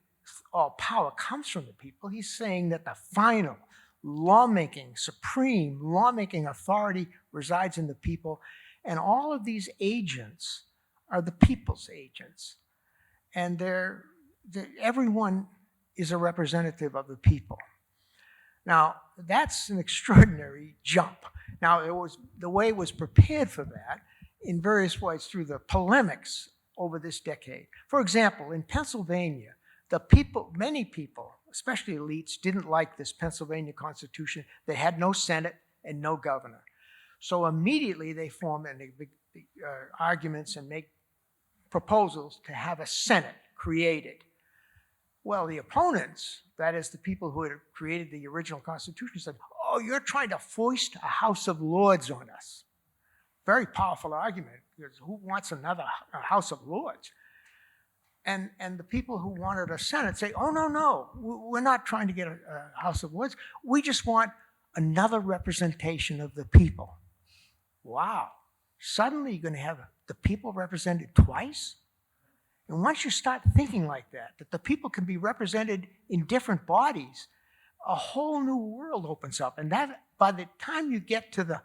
all power comes from the people. He's saying that the final lawmaking, supreme lawmaking authority resides in the people. And all of these agents are the people's agents. And everyone is a representative of the people. Now, that's an extraordinary jump. Now, the way it was prepared for that in various ways through the polemics over this decade. For example, in Pennsylvania, many people, especially elites, didn't like this Pennsylvania Constitution. They had no Senate and no governor. So immediately they form arguments and make proposals to have a Senate created. Well, the opponents, that is the people who had created the original Constitution, said, oh, you're trying to foist a House of Lords on us. Very powerful argument, because who wants another House of Lords? And the people who wanted a Senate say, oh, no, we're not trying to get a House of Lords. We just want another representation of the people. Wow. Suddenly you're going to have the people represented twice? And once you start thinking like that the people can be represented in different bodies, a whole new world opens up. And that, by the time you get to the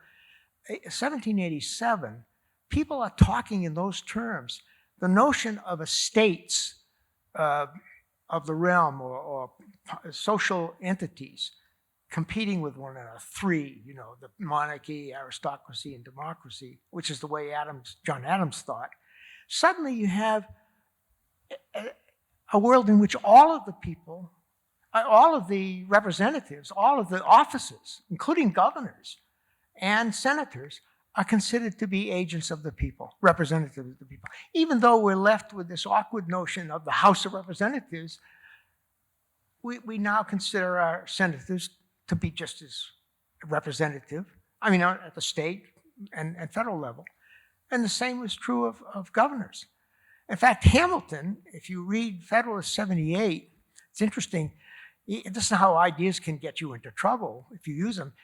1787, people are talking in those terms. The notion of estates of the realm or social entities competing with one another, three, the monarchy, aristocracy, and democracy, which is the way John Adams thought. Suddenly you have a world in which all of the people, all of the representatives, all of the offices, including governors and senators, are considered to be agents of the people, representatives of the people. Even though we're left with this awkward notion of the House of Representatives, we now consider our senators to be just as representative, at the state and federal level. And the same was true of governors. In fact, Hamilton, if you read Federalist 78, it's interesting. This is how ideas can get you into trouble if you use them.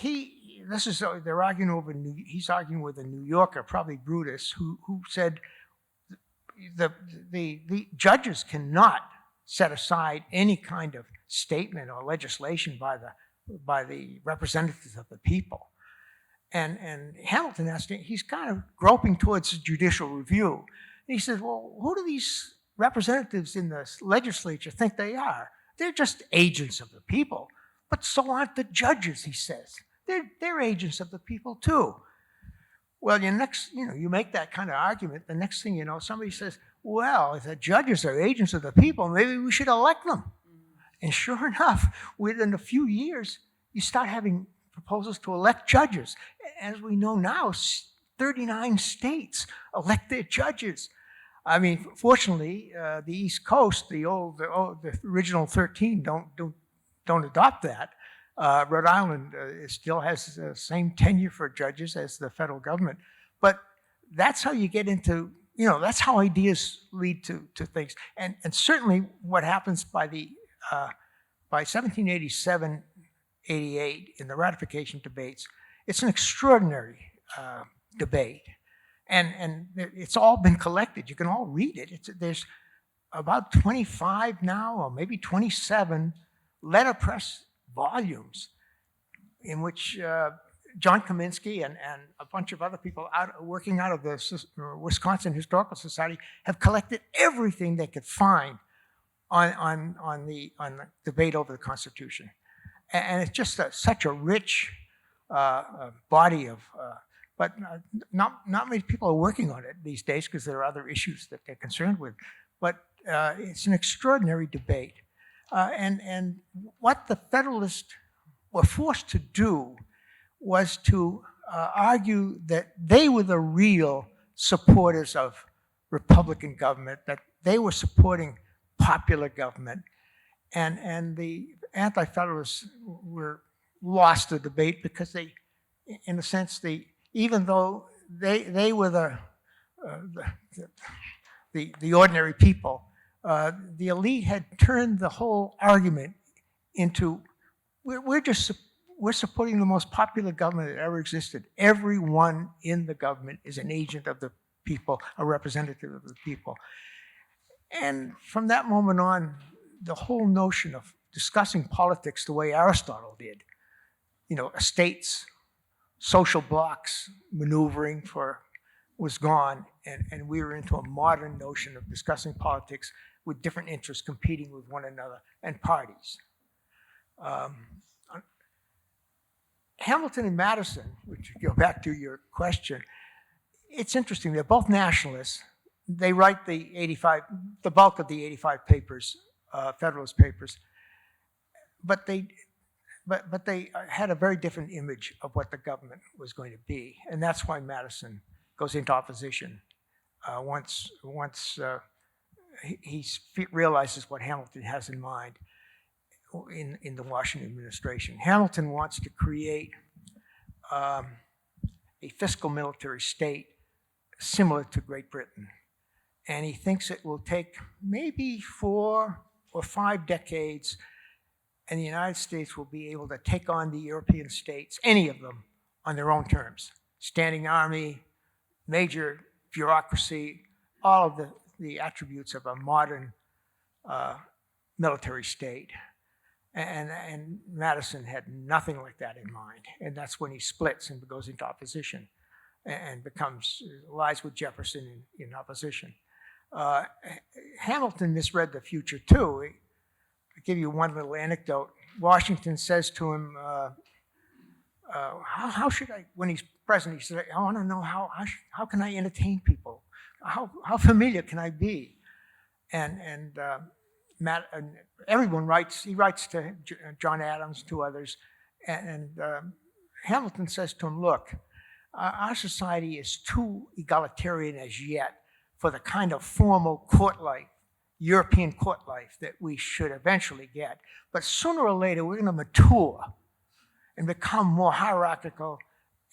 They're arguing over. He's arguing with a New Yorker, probably Brutus, who said the judges cannot set aside any kind of statement or legislation by the representatives of the people. And Hamilton asked, he's kind of groping towards judicial review. And he says, well, who do these representatives in the legislature think they are? They're just agents of the people. But so aren't the judges, he says. They're agents of the people too. Well, you make that kind of argument, the next thing you know, somebody says, well, if the judges are agents of the people, maybe we should elect them. And sure enough, within a few years, you start having proposals to elect judges. As we know now, 39 states elect their judges. Fortunately, the East Coast, the original 13, don't adopt that. Rhode Island still has the same tenure for judges as the federal government. But that's how you get into, that's how ideas lead to things. And certainly what happens by 1787, 88 in the ratification debates, it's an extraordinary debate. And it's all been collected. You can all read it. There's about 25 now, or maybe 27 letterpress volumes in which John Kaminsky and a bunch of other people working out of the Wisconsin Historical Society have collected everything they could find on the debate over the Constitution. And it's just such a rich body of, but not many people are working on it these days because there are other issues that they're concerned with. But it's an extraordinary debate. And what the Federalists were forced to do was to argue that they were the real supporters of Republican government, that they were supporting popular government, and the Anti-Federalists were lost the debate because they, in a sense, even though they were the ordinary people, the elite had turned the whole argument into we're supporting the most popular government that ever existed. Everyone in the government is an agent of the people, a representative of the people. And from that moment on, the whole notion of discussing politics the way Aristotle did, estates, social blocks, maneuvering was gone, and we were into a modern notion of discussing politics with different interests competing with one another and parties. Hamilton and Madison, which go back to your question, it's interesting. They're both nationalists. They write the bulk of the 85 papers, Federalist Papers, but they had a very different image of what the government was going to be, and that's why Madison goes into opposition once he realizes what Hamilton has in mind in the Washington administration. Hamilton wants to create a fiscal military state similar to Great Britain, and he thinks it will take maybe 4 or 5 decades, and the United States will be able to take on the European states, any of them, on their own terms. Standing army, major bureaucracy, all of the attributes of a modern military state. And Madison had nothing like that in mind. And that's when he splits and goes into opposition and lies with Jefferson in opposition. Hamilton misread the future too. I'll give you one little anecdote. Washington says to him, how should I, when he's president, he said, I want to know how can I entertain people? How familiar can I be? And everyone writes, he writes to John Adams, to others, and Hamilton says to him, look, our society is too egalitarian as yet for the kind of formal court life, European court life that we should eventually get. But sooner or later, we're going to mature and become more hierarchical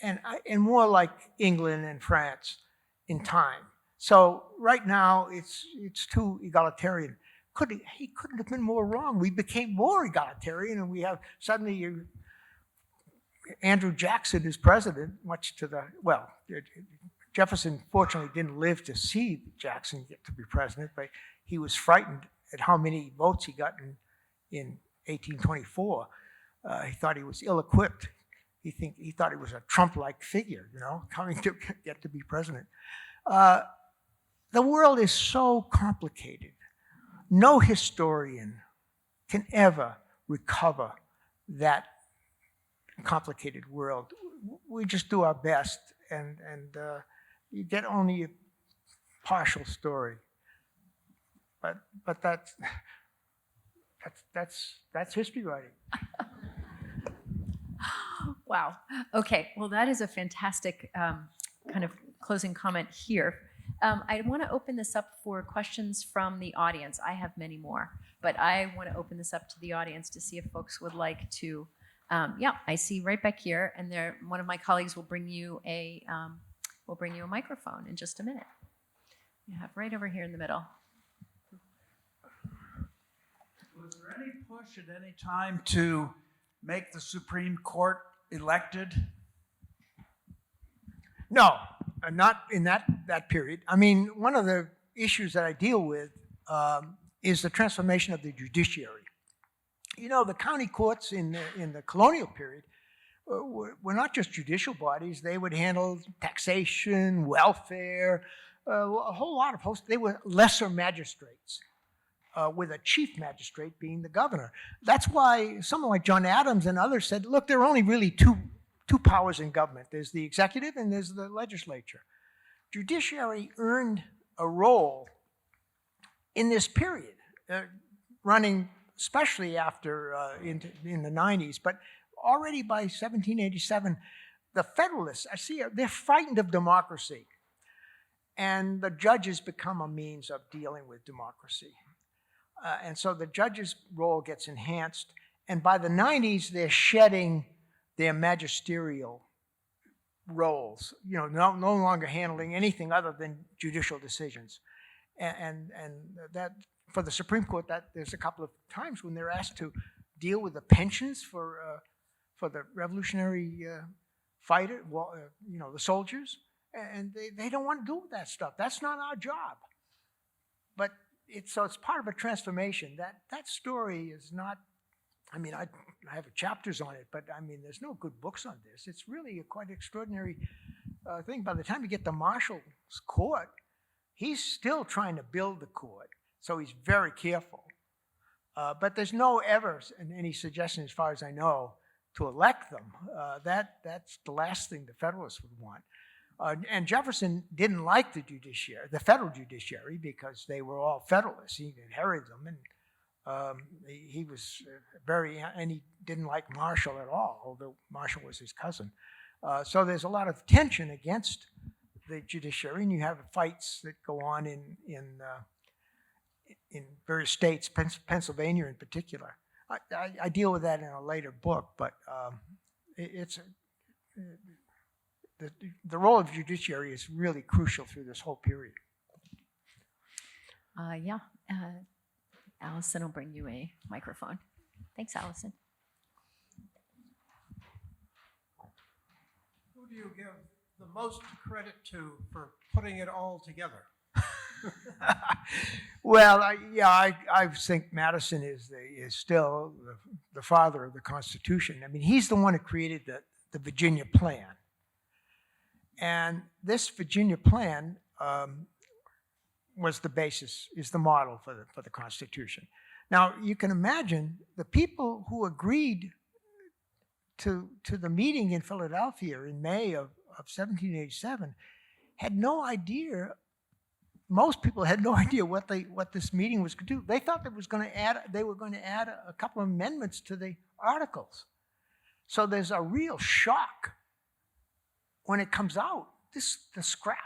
and more like England and France in time. So right now, it's too egalitarian. He couldn't have been more wrong. We became more egalitarian, and we have suddenly Andrew Jackson is president, much to the, Jefferson fortunately didn't live to see Jackson get to be president, but he was frightened at how many votes he got in 1824. He thought he was ill-equipped. He thought he was a Trump-like figure, coming to get to be president. The world is so complicated. No historian can ever recover that complicated world. We just do our best, and you get only a partial story. But that's history writing. Wow. Okay. Well, that is a fantastic kind of closing comment here. I want to open this up for questions from the audience. I have many more, but I want to open this up to the audience to see if folks would like to. I see right back here, and one of my colleagues will bring you a microphone in just a minute. You have right over here in the middle. Was there any push at any time to make the Supreme Court elected? No, not in that period. I mean, one of the issues that I deal with is the transformation of the judiciary. The county courts in the colonial period were not just judicial bodies. They would handle taxation, welfare, a whole lot of they were lesser magistrates, with a chief magistrate being the governor. That's why someone like John Adams and others said, look, there are only really two powers in government. There's the executive and there's the legislature. Judiciary earned a role in this period, running especially after in the 90s, but already by 1787, the Federalists, they're frightened of democracy. And the judges become a means of dealing with democracy. And so the judges' role gets enhanced. And by the 90s, they're shedding their magisterial roles, no longer handling anything other than judicial decisions. And that, for the Supreme Court, that there's a couple of times when they're asked to deal with the pensions for the revolutionary fighter, the soldiers, and they don't want to do that stuff. That's not our job. But it's part of a transformation. That story is not. I mean, I have chapters on it, but I mean, there's no good books on this. It's really a quite extraordinary thing. By the time you get to Marshall's court, he's still trying to build the court, so he's very careful. But there's no ever any suggestion, as far as I know, to elect them. That's the last thing the Federalists would want. And Jefferson didn't like the federal judiciary, because they were all Federalists. He inherited them, and he was and he didn't like Marshall at all, although Marshall was his cousin. So there's a lot of tension against the judiciary, and you have fights that go on in various states, Pennsylvania in particular. I deal with that in a later book, but the role of the judiciary is really crucial through this whole period. Allison will bring you a microphone. Thanks, Allison. Who do you give the most credit to for putting it all together? Well, I think Madison is still the father of the Constitution. I mean, he's the one who created the Virginia Plan. And this Virginia Plan was the basis, is the model for the Constitution. Now, you can imagine the people who agreed to the meeting in Philadelphia in May of 1787 had no idea. Most people had no idea what this meeting was going to do. They thought they were going to add a couple of amendments to the articles. So there's a real shock when it comes out.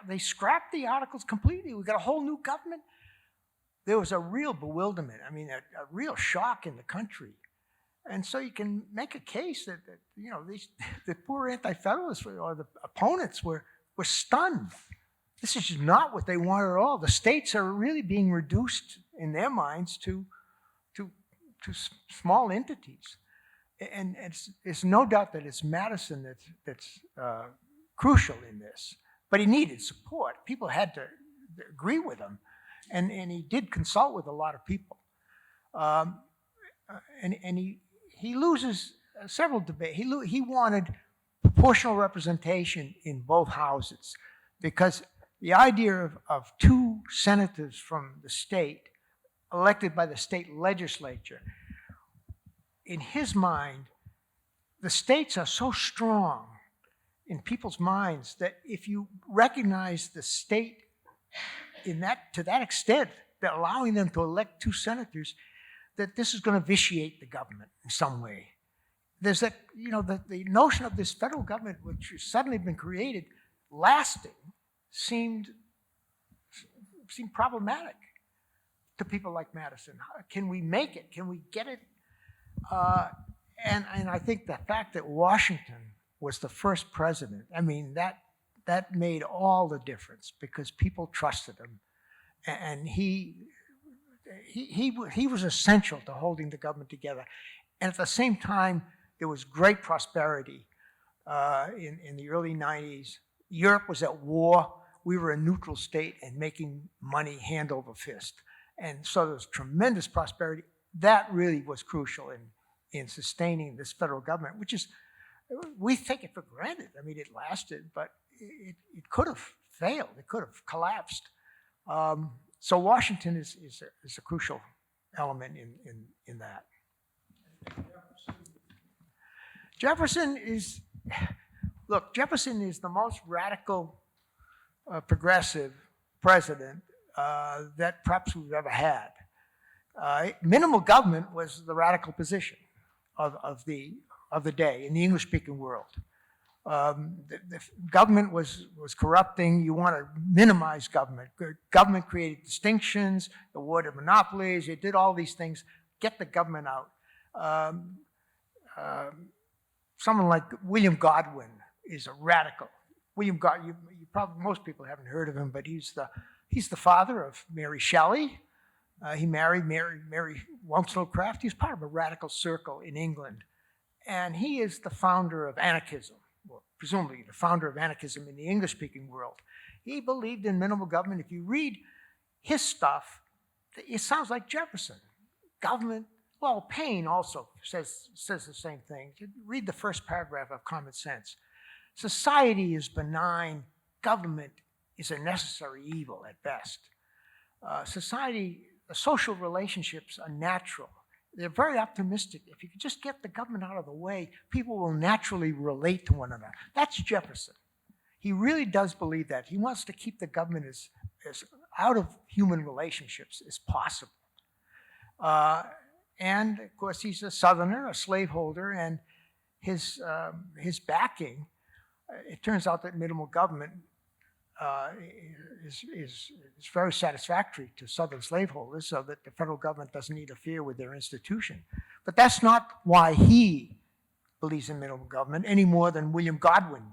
They scrapped the articles completely. We got a whole new government. There was a real bewilderment. I mean, a real shock in the country. And so you can make a case that the poor anti-federalists or the opponents were stunned. This is just not what they want at all. The states are really being reduced in their minds to small entities. And it's no doubt that it's Madison that's crucial in this. But he needed support. People had to agree with him. And he did consult with a lot of people. And he loses several debates. He wanted proportional representation in both houses, because the idea of two senators from the state elected by the state legislature, in his mind, the states are so strong in people's minds that if you recognize the state to that extent, that allowing them to elect two senators, that this is going to vitiate the government in some way. There's the notion of this federal government, which has suddenly been created, lasting, seemed problematic to people like Madison. Can we make it? Can we get it? And I think the fact that Washington was the first president, I mean, that made all the difference, because people trusted him. And he was essential to holding the government together. And at the same time, there was great prosperity in the early 90s. Europe was at war. We were a neutral state and making money hand over fist. And so there was tremendous prosperity. That really was crucial in sustaining this federal government, which is, we take it for granted. I mean, it lasted, but it could have failed. It could have collapsed. So Washington is a crucial element in that. Jefferson is the most radical, progressive president that perhaps we've ever had. Minimal government was the radical position of the day in the English-speaking world. The government was corrupting. You want to minimize government. Government created distinctions, awarded monopolies. It did all these things. Get the government out. Someone like William Godwin is a radical. William Godwin, you probably, most people haven't heard of him, but he's the father of Mary Shelley. He married Mary Wollstonecraft. He was part of a radical circle in England. And he is the founder of anarchism, or presumably the founder of anarchism in the English-speaking world. He believed in minimal government. If you read his stuff, it sounds like Jefferson. Government, well, Paine also says the same thing. Read the first paragraph of Common Sense. Society is benign. Government is a necessary evil at best. Social relationships are natural. They're very optimistic. If you could just get the government out of the way, people will naturally relate to one another. That's Jefferson. He really does believe that. He wants to keep the government as out of human relationships as possible. And of course, he's a Southerner, a slaveholder, and his backing, it turns out that minimal government is very satisfactory to Southern slaveholders, so that the federal government doesn't interfere with their institution. But that's not why he believes in minimal government any more than William Godwin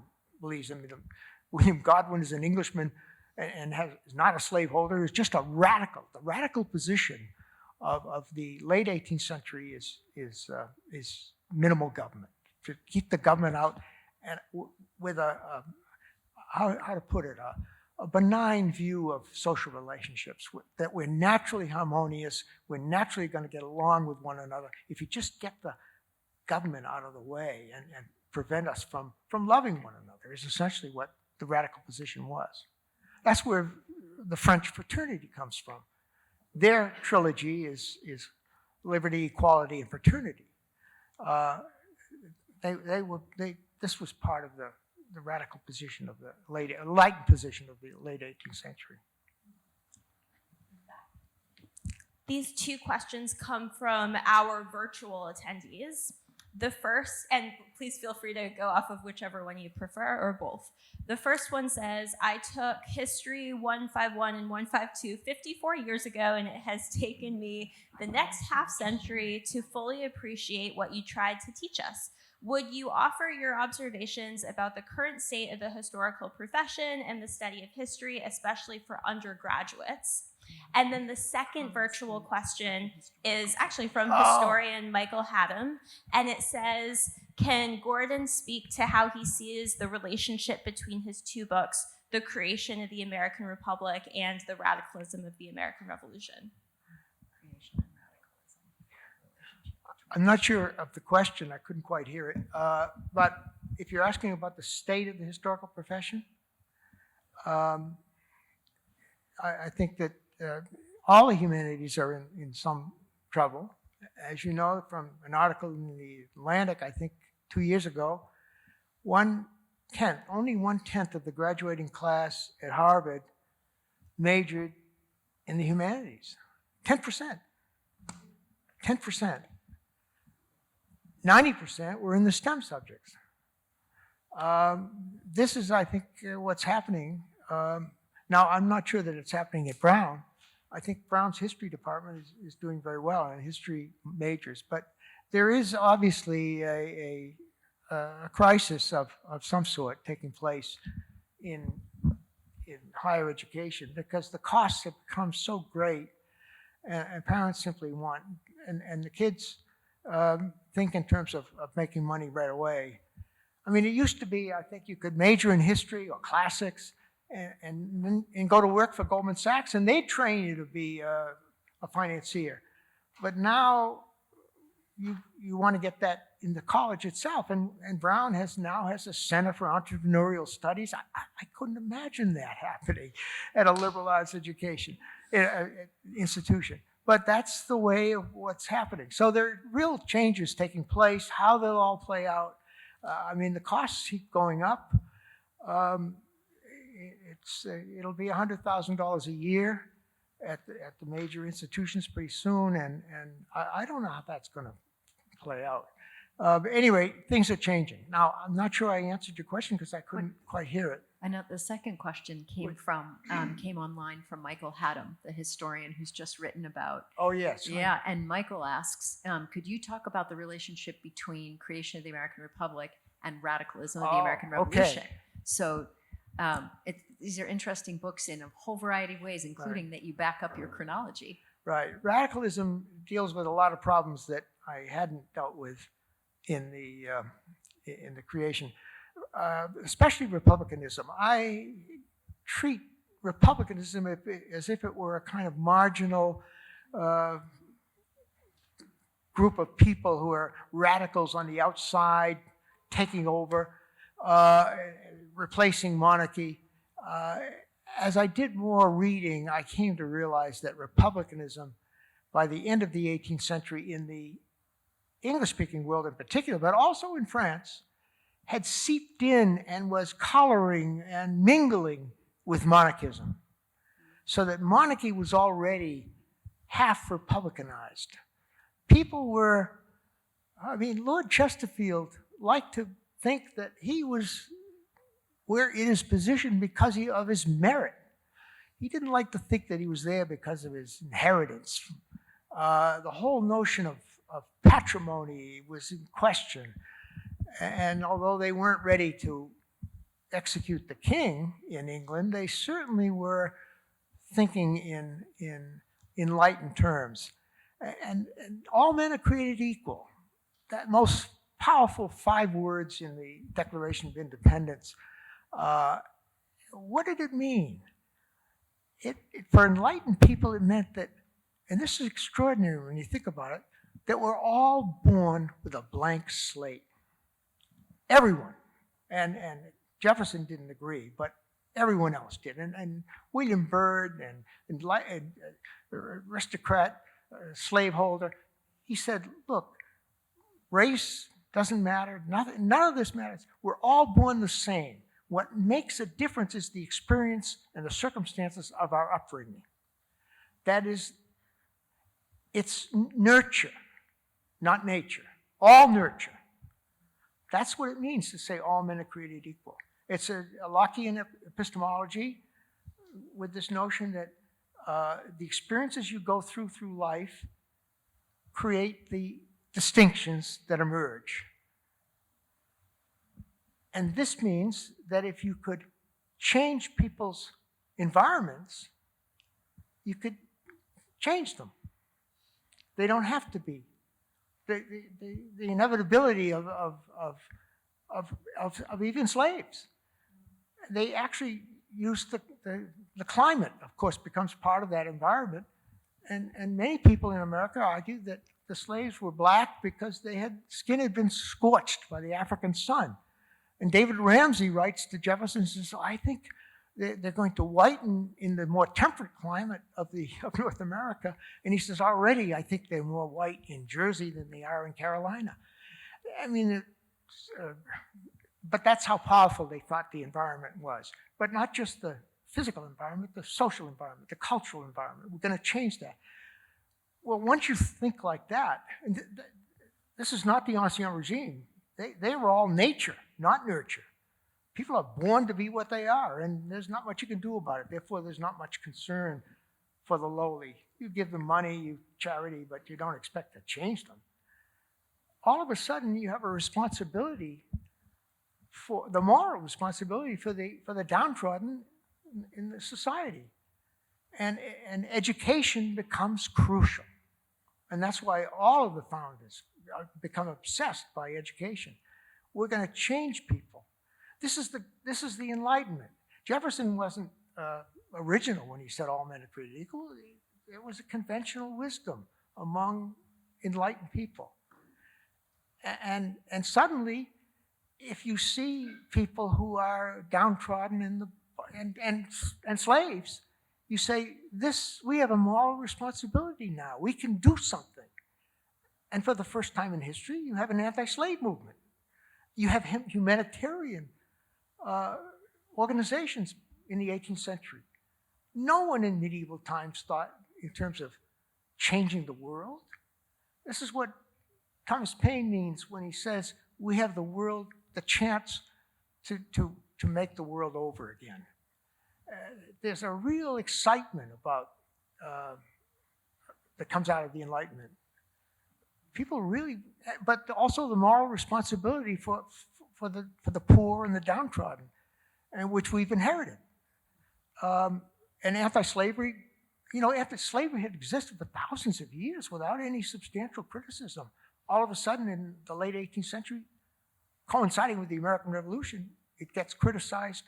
believes in minimal. William Godwin is an Englishman and is not a slaveholder. Is just a radical. The radical position of the late 18th century is minimal government, to keep the government out, and with how to put it, a benign view of social relationships, that we're naturally harmonious, we're naturally going to get along with one another. If you just get the government out of the way and prevent us from loving one another, is essentially what the radical position was. That's where the French fraternity comes from. Their trilogy is liberty, equality, and fraternity. This was part of the radical position of the enlightened position of the late 18th century. These two questions come from our virtual attendees. The first, and please feel free to go off of whichever one you prefer, or both. The first one says, I took History 151 and 152 54 years ago, and it has taken me the next half century to fully appreciate what you tried to teach us. Would you offer your observations about the current state of the historical profession and the study of history, especially for undergraduates? And then the second virtual question is actually from historian Michael Haddam, and it says, can Gordon speak to how he sees the relationship between his two books, The Creation of the American Republic and The Radicalism of the American Revolution? I'm not sure of the question. I couldn't quite hear it. But if you're asking about the state of the historical profession, I think that all the humanities are in some trouble. As you know from an article in the Atlantic, I think 2 years ago, only 1/10 of the graduating class at Harvard majored in the humanities. 10%. 10%. 90% were in the STEM subjects. This is, I think, what's happening. Now, I'm not sure that it's happening at Brown. I think Brown's history department is doing very well in history majors, but there is obviously a crisis of some sort taking place in higher education, because the costs have become so great, and parents simply want, and the kids think in terms of making money right away. I mean, it used to be, I think you could major in history or classics and go to work for Goldman Sachs, and they train you to be a financier. But now you want to get that in the college itself, and Brown now has a Center for Entrepreneurial Studies. I couldn't imagine that happening at a liberal arts education institution. But that's the way of what's happening. So there are real changes taking place. How they'll all play out. I mean, the costs keep going up. It'll be $100,000 a year at the major institutions pretty soon, and I don't know how that's going to play out. But anyway, things are changing. Now, I'm not sure I answered your question because I couldn't quite hear it. I know the second question came online from Michael Haddam, the historian who's just written about. Oh, yes. Yeah, and Michael asks, could you talk about the relationship between creation of the American Republic and radicalism of the American Revolution? So these are interesting books in a whole variety of ways, including that you back up your chronology. Right. Radicalism deals with a lot of problems that I hadn't dealt with in the creation, especially Republicanism. I treat Republicanism as if it were a kind of marginal group of people who are radicals on the outside, taking over, replacing monarchy. As I did more reading, I came to realize that Republicanism, by the end of the 18th century in the English-speaking world in particular, but also in France, had seeped in and was coloring and mingling with monarchism, so that monarchy was already half republicanized. People were, Lord Chesterfield liked to think that he was where it is positioned because of his merit. He didn't like to think that he was there because of his inheritance. The whole notion of patrimony was in question. And although they weren't ready to execute the king in England, they certainly were thinking in enlightened terms. And all men are created equal. That most powerful 5 words in the Declaration of Independence. What did it mean? For enlightened people, it meant that, and this is extraordinary when you think about it, that we're all born with a blank slate. Everyone. And Jefferson didn't agree, but everyone else did. And William Byrd and aristocrat, slaveholder, he said, look, race doesn't matter, none of this matters. We're all born the same. What makes a difference is the experience and the circumstances of our upbringing. That is, it's nurture, not nature. All nurture. That's what it means to say all men are created equal. It's a Lockean epistemology with this notion that the experiences you go through life create the distinctions that emerge. And this means that if you could change people's environments, you could change them. They don't have to be. The inevitability of even slaves. They actually use the climate, of course, becomes part of that environment. And many people in America argue that the slaves were black because skin had been scorched by the African sun. And David Ramsey writes to Jefferson and says, I think they're going to whiten in the more temperate climate of North America. And he says, already I think they're more white in Jersey than they are in Carolina. But that's how powerful they thought the environment was. But not just the physical environment, the social environment, the cultural environment. We're going to change that. Well, once you think like that, and this is not the Ancien regime. They were all nature, not nurture. People are born to be what they are, and there's not much you can do about it. Therefore, there's not much concern for the lowly. You give them money, you charity, but you don't expect to change them. All of a sudden, you have a responsibility for the moral responsibility for the downtrodden in the society. And education becomes crucial. And that's why all of the founders become obsessed by education. We're going to change people. This is the Enlightenment. Jefferson wasn't original when he said all men are created equal. It was a conventional wisdom among enlightened people. And suddenly, if you see people who are downtrodden and slaves, you say, we have a moral responsibility now. We can do something. And for the first time in history, you have an anti-slave movement. You have humanitarian organizations in the 18th century. No one in medieval times thought in terms of changing the world. This is what Thomas Paine means when he says we have the chance to make the world over again. There's a real excitement about that comes out of the Enlightenment. People really, but also the moral responsibility for the poor and the downtrodden, and which we've inherited. And anti-slavery, slavery had existed for thousands of years without any substantial criticism. All of a sudden, in the late 18th century, coinciding with the American Revolution, it gets criticized,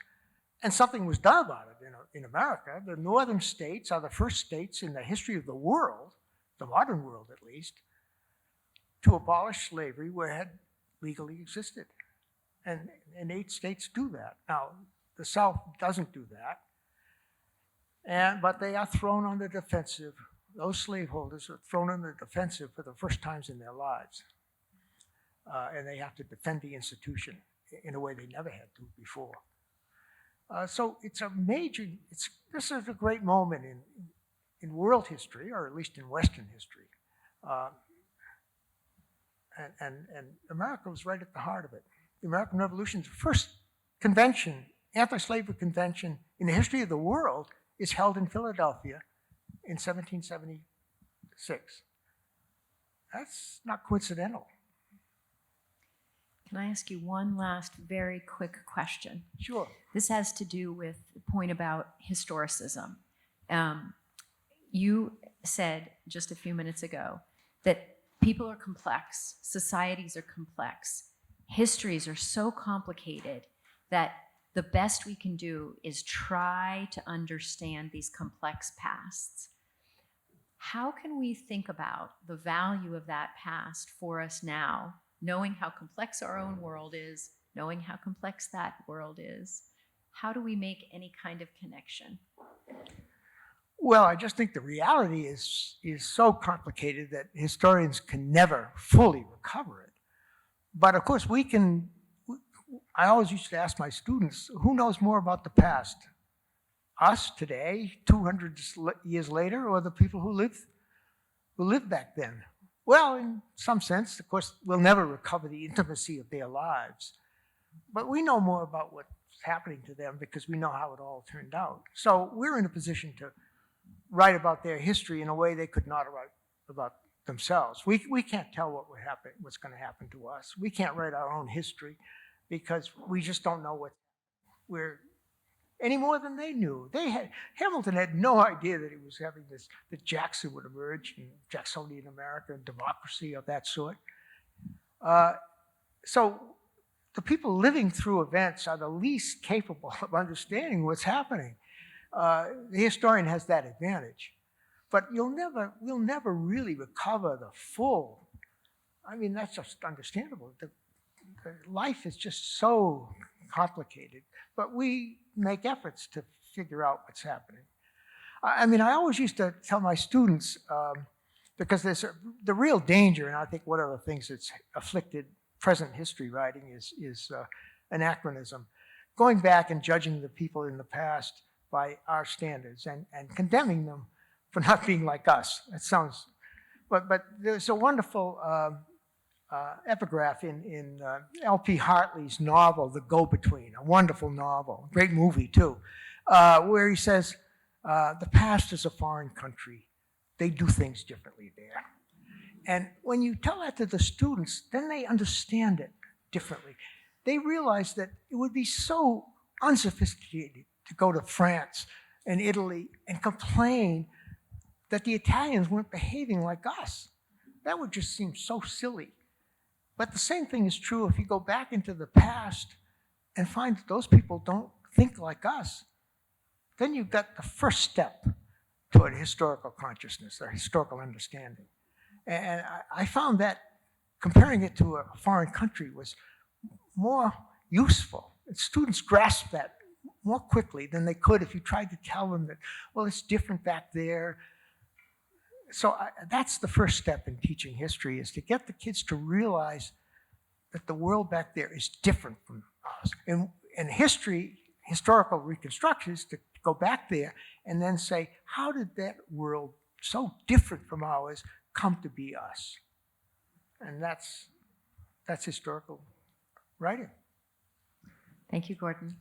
and something was done about it in America. The northern states are the first states in the history of the world, the modern world at least, to abolish slavery where it had legally existed. And 8 states do that. Now, the South doesn't do that. But they are thrown on the defensive. Those slaveholders are thrown on the defensive for the first times in their lives. And they have to defend the institution in a way they never had to before. So it's this is a great moment in world history, or at least in Western history. And America was right at the heart of it. The American Revolution's first convention, anti-slavery convention in the history of the world, is held in Philadelphia in 1776. That's not coincidental. Can I ask you one last very quick question? Sure. This has to do with the point about historicism. You said just a few minutes ago that people are complex, societies are complex, histories are so complicated that the best we can do is try to understand these complex pasts. How can we think about the value of that past for us now, knowing how complex our own world is, knowing how complex that world is? How do we make any kind of connection? Well, I just think the reality is so complicated that historians can never fully recover it. But of course, I always used to ask my students, who knows more about the past? Us today, 200 years later, or the people who lived back then? Well, in some sense, of course, we'll never recover the intimacy of their lives. But we know more about what's happening to them because we know how it all turned out. So we're in a position to write about their history in a way they could not write about themselves. We can't tell what's going to happen to us. We can't write our own history because we just don't know any more than they knew. Hamilton had no idea that he was having that Jackson would emerge, and Jacksonian America and democracy of that sort. So the people living through events are the least capable of understanding what's happening. The historian has that advantage. But we'll never really recover the full. I mean, that's just understandable. The life is just so complicated. But we make efforts to figure out what's happening. I mean, I always used to tell my students, because there's the real danger, and I think one of the things that's afflicted present history writing is anachronism. Going back and judging the people in the past by our standards and condemning them for not being like us. It sounds, but there's a wonderful epigraph in L.P. Hartley's novel, The Go-Between, a wonderful novel, great movie too, where he says, the past is a foreign country. They do things differently there. And when you tell that to the students, then they understand it differently. They realize that it would be so unsophisticated to go to France and Italy and complain that the Italians weren't behaving like us. That would just seem so silly. But the same thing is true if you go back into the past and find that those people don't think like us. Then you've got the first step toward historical consciousness, or historical understanding. And I found that comparing it to a foreign country was more useful. And students grasp that more quickly than they could if you tried to tell them that, well, it's different back there. So that's the first step in teaching history, is to get the kids to realize that the world back there is different from us. And history, historical reconstruction, is to go back there and then say, how did that world so different from ours come to be us? And that's historical writing. Thank you, Gordon.